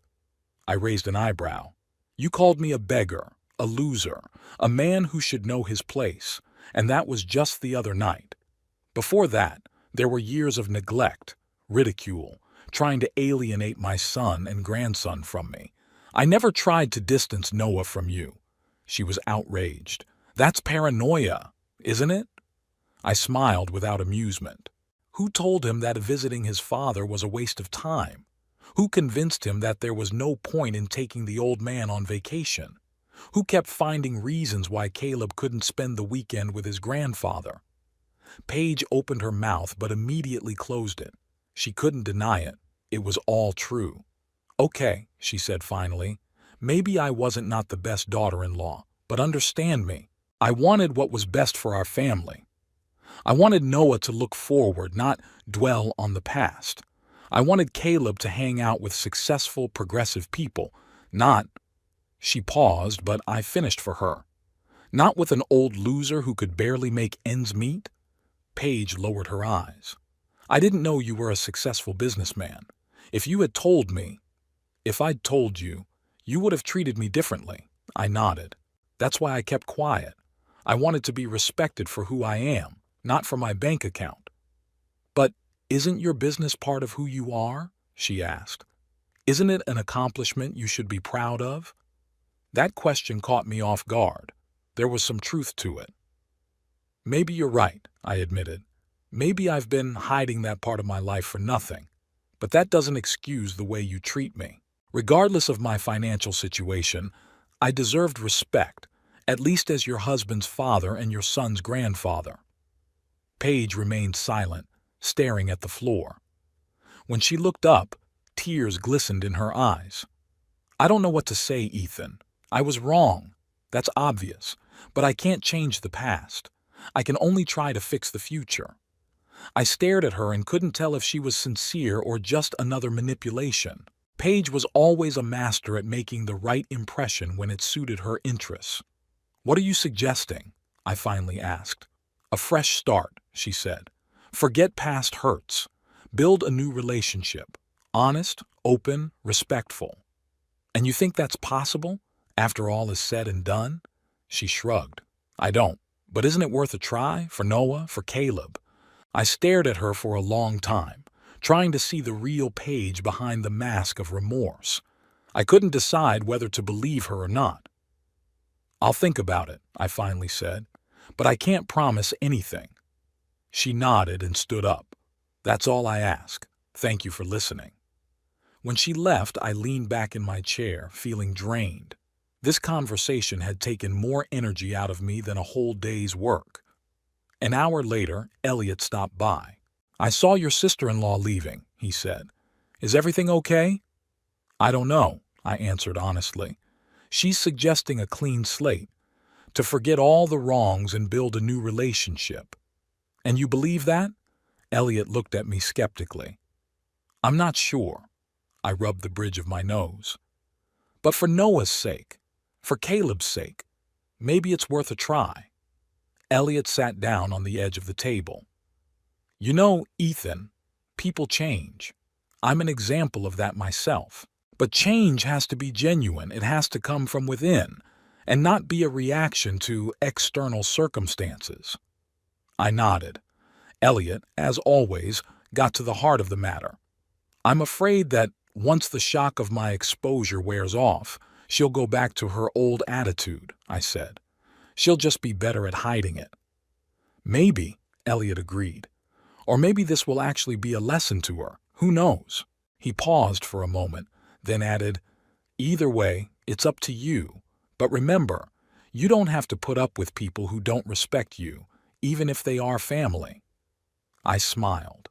A: I raised an eyebrow. "You called me a beggar, a loser, a man who should know his place, and that was just the other night. Before that, there were years of neglect, ridicule, trying to alienate my son and grandson from me. I never tried to distance Noah from you." She was outraged. "That's paranoia, isn't it?" I smiled without amusement. Who told him that visiting his father was a waste of time? Who convinced him that there was no point in taking the old man on vacation? Who kept finding reasons why Caleb couldn't spend the weekend with his grandfather? Paige opened her mouth but immediately closed it. She couldn't deny it. It was all true. "Okay," she said finally. "Maybe I wasn't not the best daughter-in-law, but understand me. I wanted what was best for our family. I wanted Noah to look forward, not dwell on the past. I wanted Caleb to hang out with successful, progressive people, not—" She paused, but I finished for her. "Not with an old loser who could barely make ends meet?" Paige lowered her eyes. "I didn't know you were a successful businessman. If you had told me—" "If I'd told you, you would have treated me differently." I nodded. "That's why I kept quiet. I wanted to be respected for who I am, not for my bank account." "But isn't your business part of who you are?" she asked. "Isn't it an accomplishment you should be proud of?" That question caught me off guard. There was some truth to it. "Maybe you're right," I admitted. "Maybe I've been hiding that part of my life for nothing. But that doesn't excuse the way you treat me. Regardless of my financial situation, I deserved respect, at least as your husband's father and your son's grandfather." Paige remained silent, staring at the floor. When she looked up, tears glistened in her eyes. "I don't know what to say, Ethan. I was wrong. That's obvious. But I can't change the past. I can only try to fix the future." I stared at her and couldn't tell if she was sincere or just another manipulation. Paige was always a master at making the right impression when it suited her interests. "What are you suggesting?" I finally asked. "A fresh start," she said. "Forget past hurts. Build a new relationship. Honest, open, respectful." "And you think that's possible, after all is said and done?" She shrugged. "I don't. But isn't it worth a try, for Noah, for Caleb?" I stared at her for a long time, trying to see the real Paige behind the mask of remorse. I couldn't decide whether to believe her or not. "I'll think about it," I finally said, "but I can't promise anything." She nodded and stood up. "That's all I ask. Thank you for listening." When she left, I leaned back in my chair, feeling drained. This conversation had taken more energy out of me than a whole day's work. An hour later, Elliot stopped by. "I saw your sister-in-law leaving," he said. "Is everything okay?" "I don't know," I answered honestly. "She's suggesting a clean slate, to forget all the wrongs and build a new relationship." "And you believe that?" Elliot looked at me skeptically. "I'm not sure." I rubbed the bridge of my nose. "But for Noah's sake, for Caleb's sake, maybe it's worth a try." Elliot sat down on the edge of the table. "You know, Ethan, people change. I'm an example of that myself. But change has to be genuine. It has to come from within, and not be a reaction to external circumstances." I nodded. Elliot, as always, got to the heart of the matter. "I'm afraid that once the shock of my exposure wears off, she'll go back to her old attitude," I said. "She'll just be better at hiding it." "Maybe," Elliot agreed. "Or maybe this will actually be a lesson to her. Who knows?" He paused for a moment, then added, "Either way, it's up to you. But remember, You don't have to put up with people who don't respect you, even if they are family. I smiled.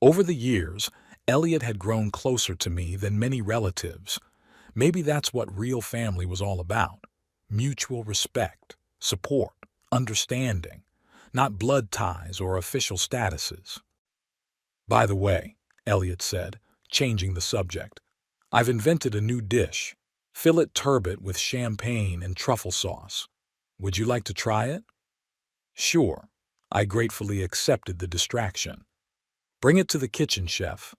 A: Over the years, Elliot had grown closer to me than many relatives. Maybe that's what real family was all about. Mutual respect, support, understanding, not blood ties or official statuses. By the way, Elliot said, changing the subject, I've invented a new dish. Fillet turbot with champagne and truffle sauce. Would you like to try it? Sure. I gratefully accepted the distraction. Bring it to the kitchen, chef.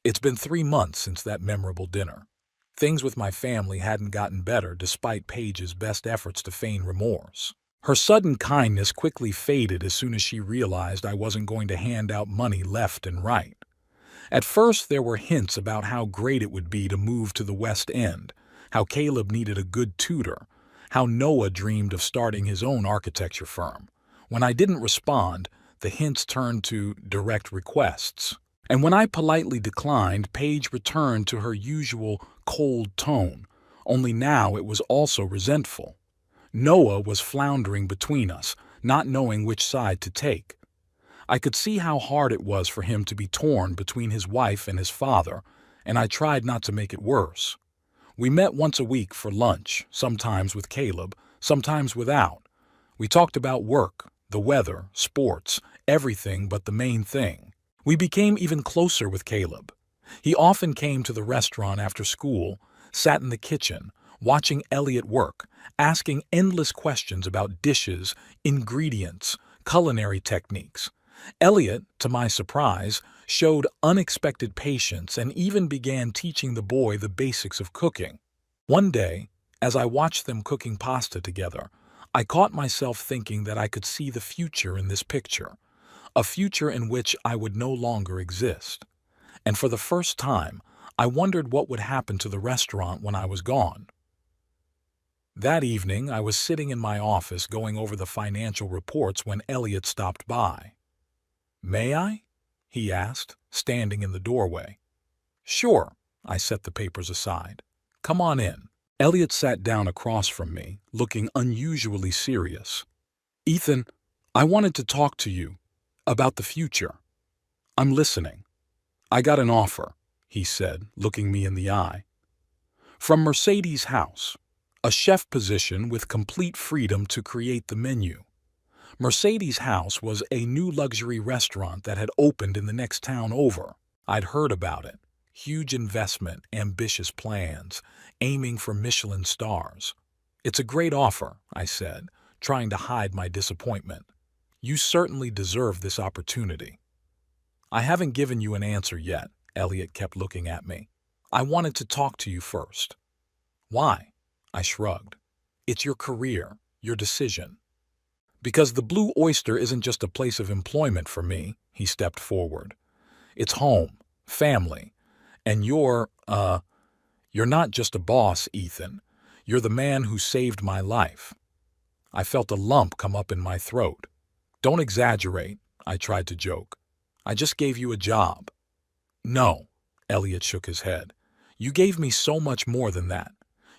A: It's been 3 months since that memorable dinner. Things with my family hadn't gotten better despite Paige's best efforts to feign remorse. Her sudden kindness quickly faded as soon as she realized I wasn't going to hand out money left and right. At first, there were hints about how great it would be to move to the West End, how Caleb needed a good tutor, how Noah dreamed of starting his own architecture firm. When I didn't respond, the hints turned to direct requests. And when I politely declined, Paige returned to her usual cold tone, only now it was also resentful. Noah was floundering between us, not knowing which side to take. I could see how hard it was for him to be torn between his wife and his father, and I tried not to make it worse. We met once a week for lunch, sometimes with Caleb, sometimes without. We talked about work, the weather, sports, everything but the main thing. We became even closer with Caleb. He often came to the restaurant after school, sat in the kitchen, watching Elliot work, asking endless questions about dishes, ingredients, culinary techniques. Elliot, to my surprise, showed unexpected patience and even began teaching the boy the basics of cooking. One day, as I watched them cooking pasta together, I caught myself thinking that I could see the future in this picture, a future in which I would no longer exist. And for the first time, I wondered what would happen to the restaurant when I was gone. That evening, I was sitting in my office going over the financial reports when Elliot stopped by. "May I?" he asked, standing in the doorway. "Sure," I set the papers aside. "Come on in." Elliot sat down across from me, looking unusually serious. "Ethan, I wanted to talk to you about the future." "I'm listening." "I got an offer," he said, looking me in the eye. "From Mercedes House, a chef position with complete freedom to create the menu." Mercedes House was a new luxury restaurant that had opened in the next town over. I'd heard about it. Huge investment, ambitious plans, aiming for Michelin stars. "It's a great offer," I said, trying to hide my disappointment. "You certainly deserve this opportunity." "I haven't given you an answer yet," Elliot kept looking at me. "I wanted to talk to you first." "Why?" I shrugged. "It's your career, your decision." "Because the Blue Oyster isn't just a place of employment for me," he stepped forward. "It's home, family, and you're not just a boss, Ethan. You're the man who saved my life." I felt a lump come up in my throat. "Don't exaggerate," I tried to joke. "I just gave you a job." "No," Elliot shook his head. "You gave me so much more than that.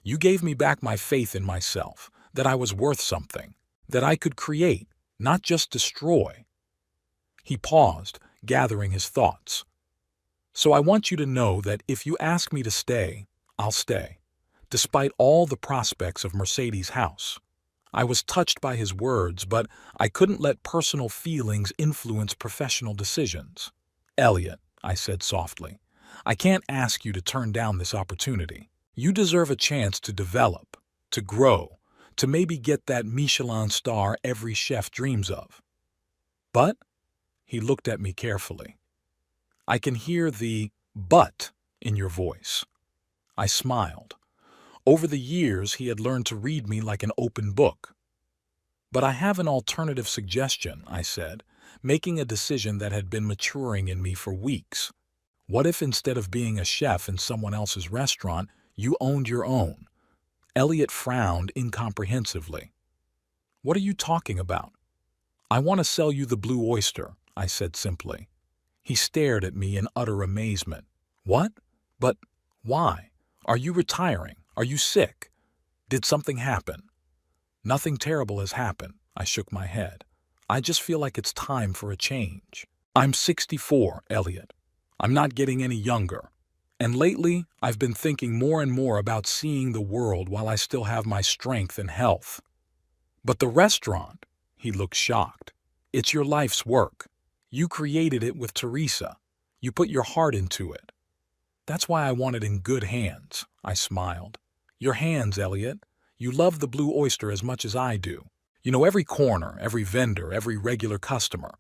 A: You gave me back my faith in myself, that I was worth something, that I could create, not just destroy." He paused, gathering his thoughts. "So I want you to know that if you ask me to stay, I'll stay, despite all the prospects of Mercedes House." I was touched by his words, but I couldn't let personal feelings influence professional decisions. "Elliot," I said softly, "I can't ask you to turn down this opportunity. You deserve a chance to develop, to grow, to maybe get that Michelin star every chef dreams of." "But," he looked at me carefully, "I can hear the but in your voice." I smiled. Over the years, he had learned to read me like an open book. "But I have an alternative suggestion," I said, making a decision that had been maturing in me for weeks. "What if instead of being a chef in someone else's restaurant, you owned your own?" Elliot frowned incomprehensively. "What are you talking about?" "I want to sell you the Blue Oyster," I said simply. He stared at me in utter amazement. "What? But why? Are you retiring? Are you sick? Did something happen?" Nothing terrible has happened. I shook my head. I just feel like it's time for a change. I'm 64, Elliot. I'm not getting any younger. And lately, I've been thinking more and more about seeing the world while I still have my strength and health. But the restaurant, he looked shocked. It's your life's work. You created it with Teresa. You put your heart into it. That's why I want it in good hands, I smiled. Your hands, Elliot. You love the Blue Oyster as much as I do. You know every corner, every vendor, every regular customer.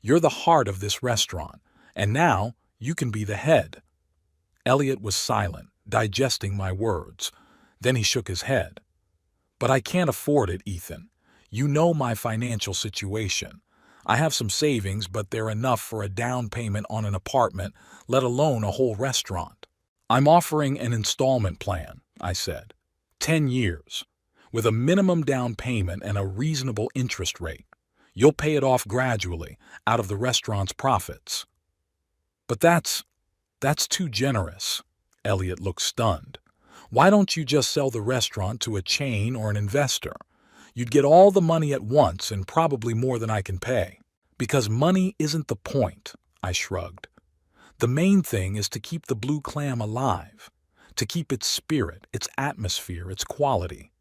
A: You're the heart of this restaurant, and now you can be the head. Elliot was silent, digesting my words. Then he shook his head. But I can't afford it, Ethan. You know my financial situation. I have some savings, but they're enough for a down payment on an apartment, let alone a whole restaurant. I'm offering an installment plan, I said. 10 years, with a minimum down payment and a reasonable interest rate. You'll pay it off gradually, out of the restaurant's profits. But that's too generous. Elliot looked stunned. Why don't you just sell the restaurant to a chain or an investor? You'd get all the money at once and probably more than I can pay. Because money isn't the point, I shrugged. The main thing is to keep the Blue Clam alive, to keep its spirit, its atmosphere, its quality.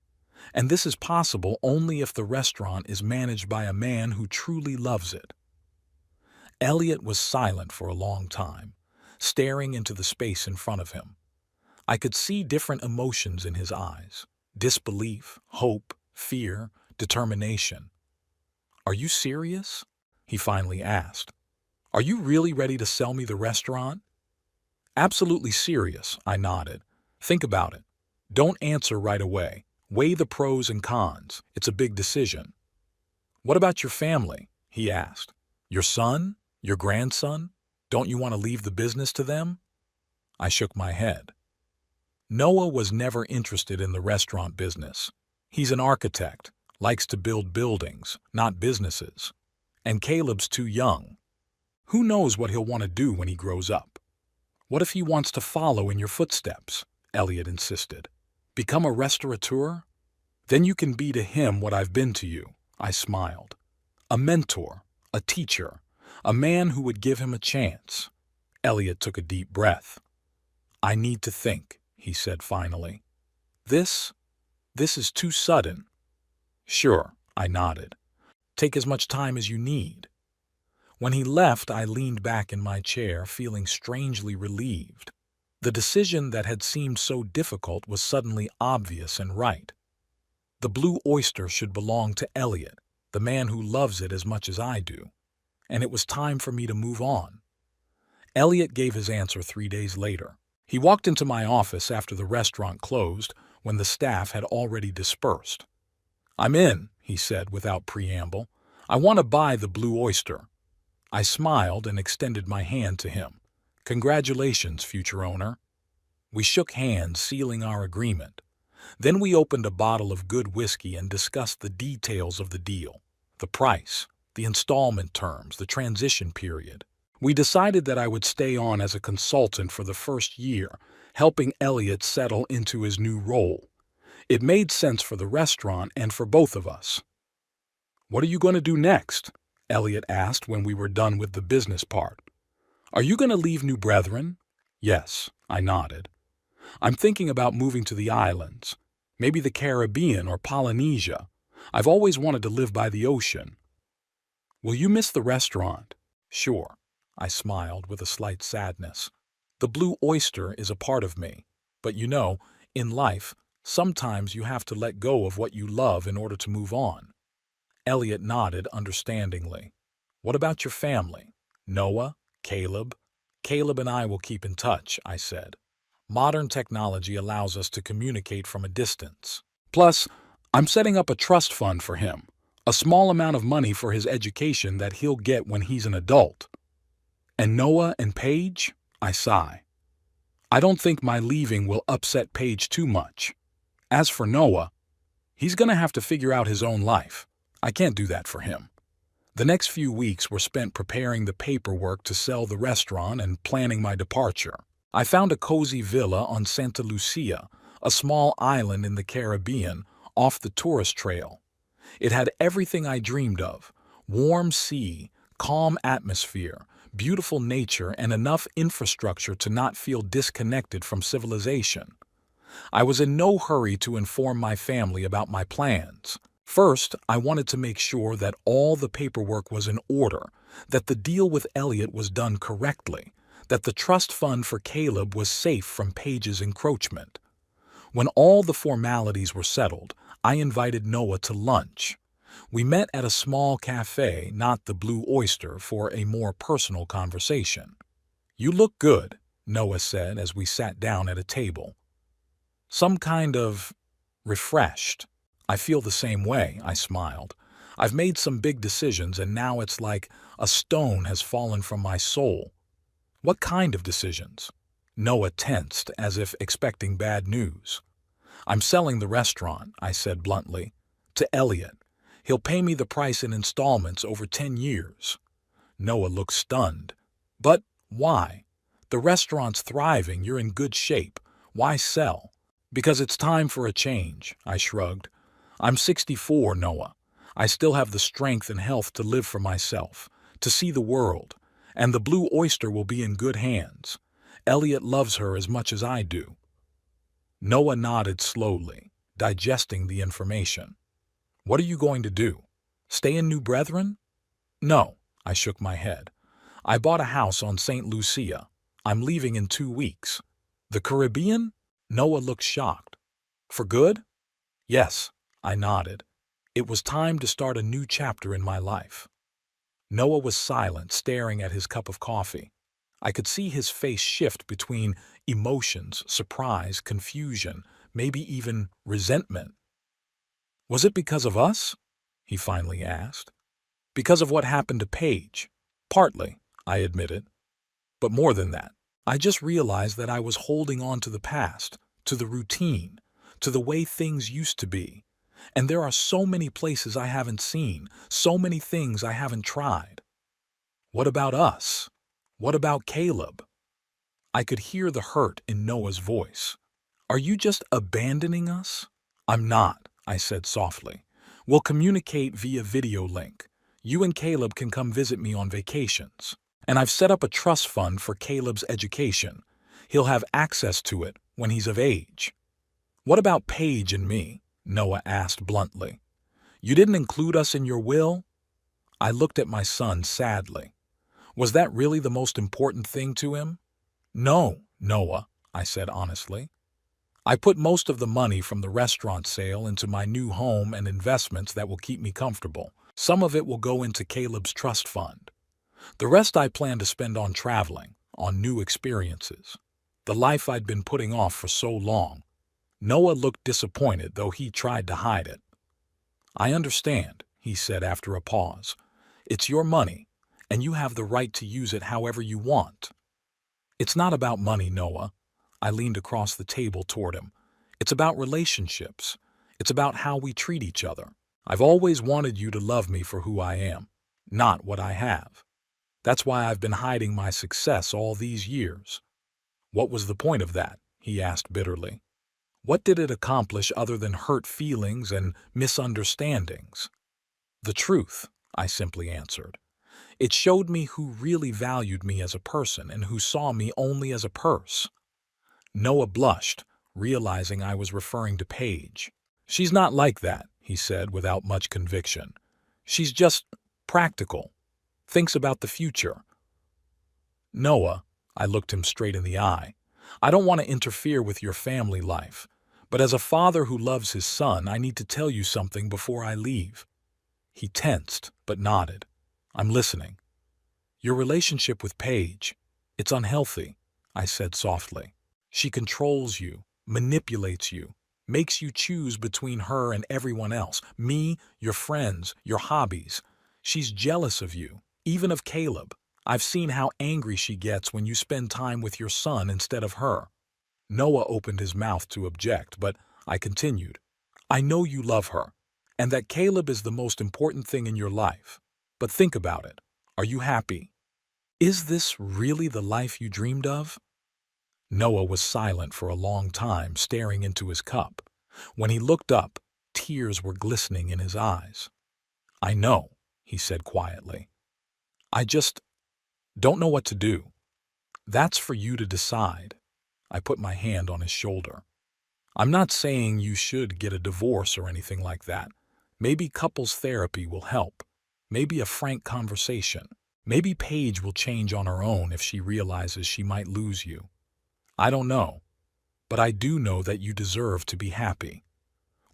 A: And this is possible only if the restaurant is managed by a man who truly loves it. Elliot was silent for a long time, staring into the space in front of him. I could see different emotions in his eyes: disbelief, hope, fear, determination. Are you serious? He finally asked. Are you really ready to sell me the restaurant? Absolutely serious, I nodded. Think about it. Don't answer right away. Weigh the pros and cons. It's a big decision. What about your family? He asked. Your son? Your grandson? Don't you want to leave the business to them? I shook my head. Noah was never interested in the restaurant business. He's an architect, likes to build buildings, not businesses. And Caleb's too young. Who knows what he'll want to do when he grows up? What if he wants to follow in your footsteps? Elliot insisted. Become a restaurateur? Then you can be to him what I've been to you, I smiled. A mentor, a teacher, a man who would give him a chance. Elliot took a deep breath. I need to think, he said finally. This is too sudden. Sure, I nodded. Take as much time as you need. When he left, I leaned back in my chair, feeling strangely relieved. The decision that had seemed so difficult was suddenly obvious and right. The Blue Oyster should belong to Elliot, the man who loves it as much as I do. And it was time for me to move on. Elliot gave his answer 3 days later. He walked into my office after the restaurant closed, when the staff had already dispersed. I'm in, he said without preamble. I want to buy the Blue Oyster. I smiled and extended my hand to him. Congratulations, future owner. We shook hands, sealing our agreement. Then we opened a bottle of good whiskey and discussed the details of the deal, the price, the installment terms, the transition period. We decided that I would stay on as a consultant for the first year, helping Elliot settle into his new role. It made sense for the restaurant and for both of us. What are you going to do next? Elliot asked when we were done with the business part. Are you going to leave New Brethren? Yes, I nodded. I'm thinking about moving to the islands, maybe the Caribbean or Polynesia. I've always wanted to live by the ocean. Will you miss the restaurant? Sure, I smiled with a slight sadness. The Blue Oyster is a part of me, but you know, in life, sometimes you have to let go of what you love in order to move on. Elliot nodded understandingly. What about your family? Noah? Caleb? Caleb and I will keep in touch, I said. Modern technology allows us to communicate from a distance. Plus, I'm setting up a trust fund for him, a small amount of money for his education that he'll get when he's an adult. And Noah and Paige? I sigh. I don't think my leaving will upset Paige too much. As for Noah, he's going to have to figure out his own life. I can't do that for him. The next few weeks were spent preparing the paperwork to sell the restaurant and planning my departure. I found a cozy villa on Santa Lucia, a small island in the Caribbean, off the tourist trail. It had everything I dreamed of: warm sea, calm atmosphere, beautiful nature, and enough infrastructure to not feel disconnected from civilization. I was in no hurry to inform my family about my plans. First, I wanted to make sure that all the paperwork was in order, that the deal with Elliot was done correctly, that the trust fund for Caleb was safe from Paige's encroachment. When all the formalities were settled, I invited Noah to lunch. We met at a small cafe, not the Blue Oyster, for a more personal conversation. "You look good," Noah said as we sat down at a table. "Some kind of refreshed." "I feel the same way," I smiled. "I've made some big decisions and now it's like a stone has fallen from my soul." "What kind of decisions?" Noah tensed, as if expecting bad news. "I'm selling the restaurant," I said bluntly, "to Elliot. He'll pay me the price in installments over 10 years. Noah looked stunned. "But why? The restaurant's thriving, you're in good shape. Why sell?" "Because it's time for a change," I shrugged. "I'm 64, Noah. I still have the strength and health to live for myself, to see the world, and the Blue Oyster will be in good hands. Elliot loves her as much as I do." Noah nodded slowly, digesting the information. "What are you going to do? Stay in New Brethren?" "No," I shook my head. "I bought a house on St. Lucia. I'm leaving in 2 weeks." "The Caribbean?" Noah looked shocked. "For good?" "Yes," I nodded. It was time to start a new chapter in my life. Noah was silent, staring at his cup of coffee. I could see his face shift between emotions, surprise, confusion, maybe even resentment. "Was it because of us?" he finally asked. "Because of what happened to Paige?" "Partly," I admitted. "But more than that. I just realized that I was holding on to the past, to the routine, to the way things used to be. And there are so many places I haven't seen, so many things I haven't tried." "What about us? What about Caleb?" I could hear the hurt in Noah's voice. "Are you just abandoning us?" "I'm not," I said softly. "We'll communicate via video link. You and Caleb can come visit me on vacations. And I've set up a trust fund for Caleb's education. He'll have access to it when he's of age." "What about Paige and me?" Noah asked bluntly. "You didn't include us in your will?" I looked at my son sadly. Was that really the most important thing to him? "No, Noah," I said honestly. "I put most of the money from the restaurant sale into my new home and investments that will keep me comfortable. Some of it will go into Caleb's trust fund. The rest I plan to spend on traveling, on new experiences. The life I'd been putting off for so long." Noah looked disappointed, though he tried to hide it. "I understand," he said after a pause. "It's your money, and you have the right to use it however you want." "It's not about money, Noah." I leaned across the table toward him. "It's about relationships. It's about how we treat each other. I've always wanted you to love me for who I am, not what I have. That's why I've been hiding my success all these years." "What was the point of that?" he asked bitterly. "What did it accomplish other than hurt feelings and misunderstandings?" "The truth," I simply answered. "It showed me who really valued me as a person and who saw me only as a purse." Noah blushed, realizing I was referring to Paige. "She's not like that," he said without much conviction. "She's just practical, thinks about the future." "Noah," I looked him straight in the eye, "I don't want to interfere with your family life, but as a father who loves his son, I need to tell you something before I leave." He tensed, but nodded. "I'm listening." "Your relationship with Paige, it's unhealthy," I said softly. "She controls you, manipulates you, makes you choose between her and everyone else, me, your friends, your hobbies. She's jealous of you, even of Caleb. I've seen how angry she gets when you spend time with your son instead of her." Noah opened his mouth to object, but I continued. "I know you love her, and that Caleb is the most important thing in your life. But think about it. Are you happy? Is this really the life you dreamed of?" Noah was silent for a long time, staring into his cup. When he looked up, tears were glistening in his eyes. "I know," he said quietly. "I just don't know what to do." "That's for you to decide." I put my hand on his shoulder. "I'm not saying you should get a divorce or anything like that. Maybe couples therapy will help. Maybe a frank conversation. Maybe Paige will change on her own if she realizes she might lose you. I don't know. But I do know that you deserve to be happy."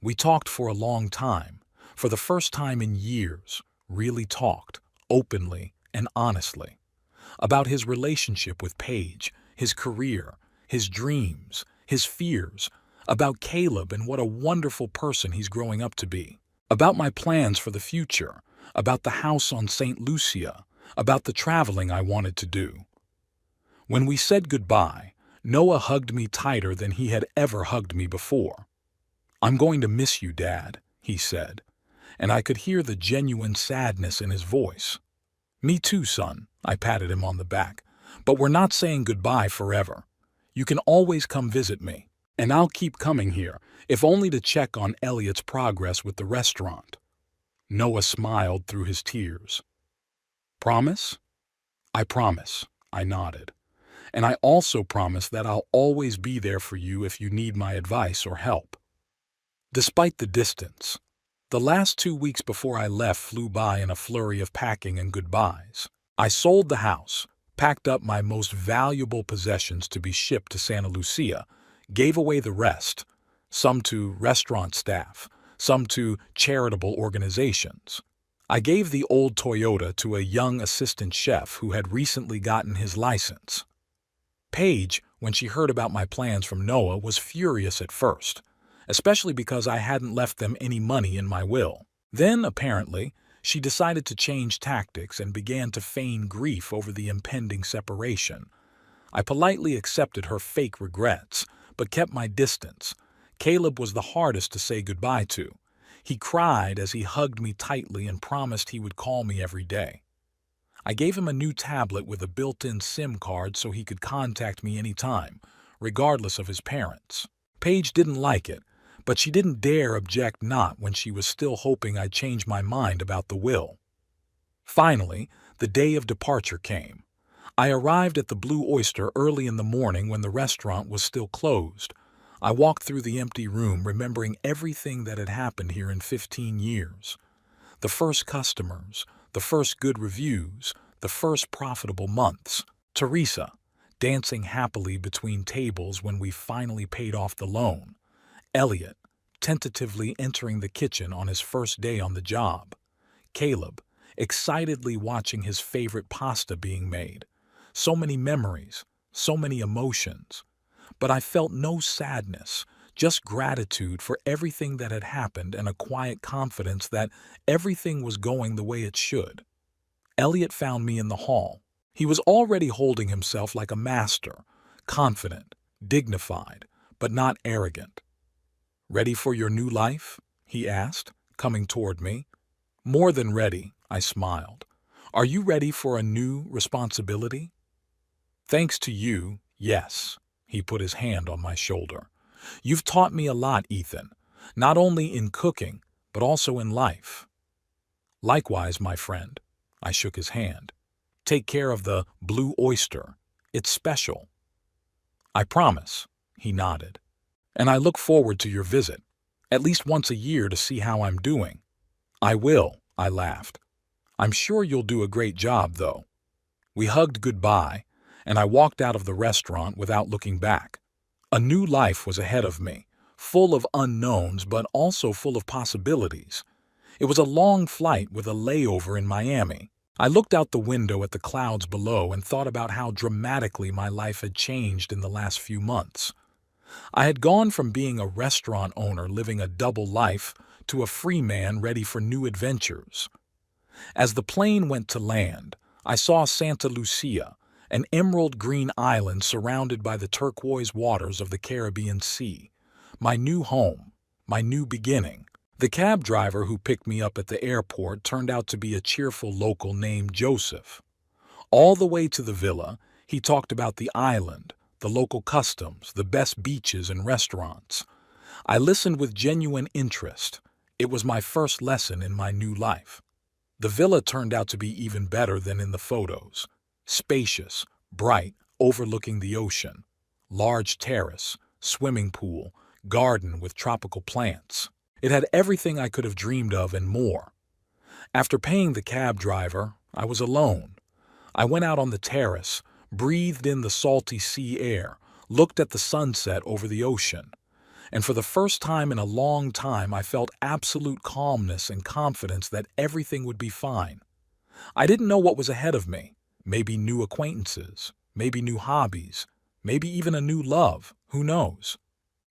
A: We talked for a long time, for the first time in years, really talked, openly and honestly, about his relationship with Paige, his career, his dreams, his fears, about Caleb and what a wonderful person he's growing up to be, about my plans for the future, about the house on St. Lucia, about the traveling I wanted to do. When we said goodbye, Noah hugged me tighter than he had ever hugged me before. "I'm going to miss you, Dad," he said, and I could hear the genuine sadness in his voice. "Me too, son," I patted him on the back, "but we're not saying goodbye forever. You can always come visit me, and I'll keep coming here, if only to check on Elliot's progress with the restaurant." Noah smiled through his tears. "Promise?" "I promise," I nodded. "And I also promise that I'll always be there for you if you need my advice or help." Despite the distance, the last 2 weeks before I left flew by in a flurry of packing and goodbyes. I sold the house, packed up my most valuable possessions to be shipped to Santa Lucia, gave away the rest, some to restaurant staff, some to charitable organizations. I gave the old Toyota to a young assistant chef who had recently gotten his license. Paige, when she heard about my plans from Noah, was furious at first, especially because I hadn't left them any money in my will. Then, apparently, she decided to change tactics and began to feign grief over the impending separation. I politely accepted her fake regrets, but kept my distance. Caleb was the hardest to say goodbye to. He cried as he hugged me tightly and promised he would call me every day. I gave him a new tablet with a built-in SIM card so he could contact me anytime, regardless of his parents. Paige didn't like it, but she didn't dare object not when she was still hoping I'd change my mind about the will. Finally, the day of departure came. I arrived at the Blue Oyster early in the morning when the restaurant was still closed. I walked through the empty room remembering everything that had happened here in 15 years. The first customers, the first good reviews, the first profitable months. Teresa, dancing happily between tables when we finally paid off the loan. Elliot, tentatively entering the kitchen on his first day on the job. Caleb, excitedly watching his favorite pasta being made. So many memories, so many emotions. But I felt no sadness, just gratitude for everything that had happened and a quiet confidence that everything was going the way it should. Elliot found me in the hall. He was already holding himself like a master, confident, dignified, but not arrogant. "Ready for your new life?" he asked, coming toward me. "More than ready," I smiled. "Are you ready for a new responsibility?" "Thanks to you, yes." He put his hand on my shoulder. "You've taught me a lot, Ethan, not only in cooking, but also in life." "Likewise, my friend." I shook his hand. "Take care of the Blue Oyster. It's special." "I promise," he nodded. "And I look forward to your visit, at least once a year to see how I'm doing." "I will," I laughed. "I'm sure you'll do a great job, though." We hugged goodbye, and I walked out of the restaurant without looking back. A new life was ahead of me, full of unknowns but also full of possibilities. It was a long flight with a layover in Miami. I looked out the window at the clouds below and thought about how dramatically my life had changed in the last few months. I had gone from being a restaurant owner living a double life to a free man ready for new adventures. As the plane went to land, I saw Santa Lucia, an emerald green island surrounded by the turquoise waters of the Caribbean Sea. My new home, my new beginning. The cab driver who picked me up at the airport turned out to be a cheerful local named Joseph. All the way to the villa, he talked about the island, the local customs, the best beaches and restaurants. I listened with genuine interest, It was my first lesson in my new life. The villa turned out to be even better than in the photos. Spacious, bright, overlooking the ocean. Large terrace, swimming pool, garden with tropical plants. It had everything I could have dreamed of and more. After paying the cab driver, I was alone. I went out on the terrace, breathed in the salty sea air, looked at the sunset over the ocean. And for the first time in a long time, I felt absolute calmness and confidence that everything would be fine. I didn't know what was ahead of me. Maybe new acquaintances, maybe new hobbies, maybe even a new love, who knows?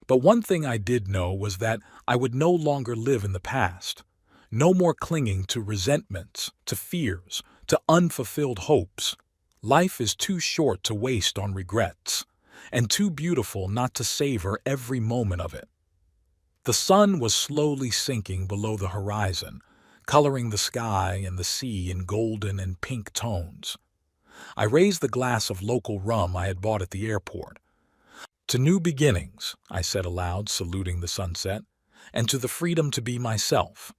A: But one thing I did know was that I would no longer live in the past. No more clinging to resentments, to fears, to unfulfilled hopes. Life is too short to waste on regrets, and too beautiful not to savor every moment of it. The sun was slowly sinking below the horizon, coloring the sky and the sea in golden and pink tones. I raised the glass of local rum I had bought at the airport. "To new beginnings," I said aloud, saluting the sunset, "and to the freedom to be myself."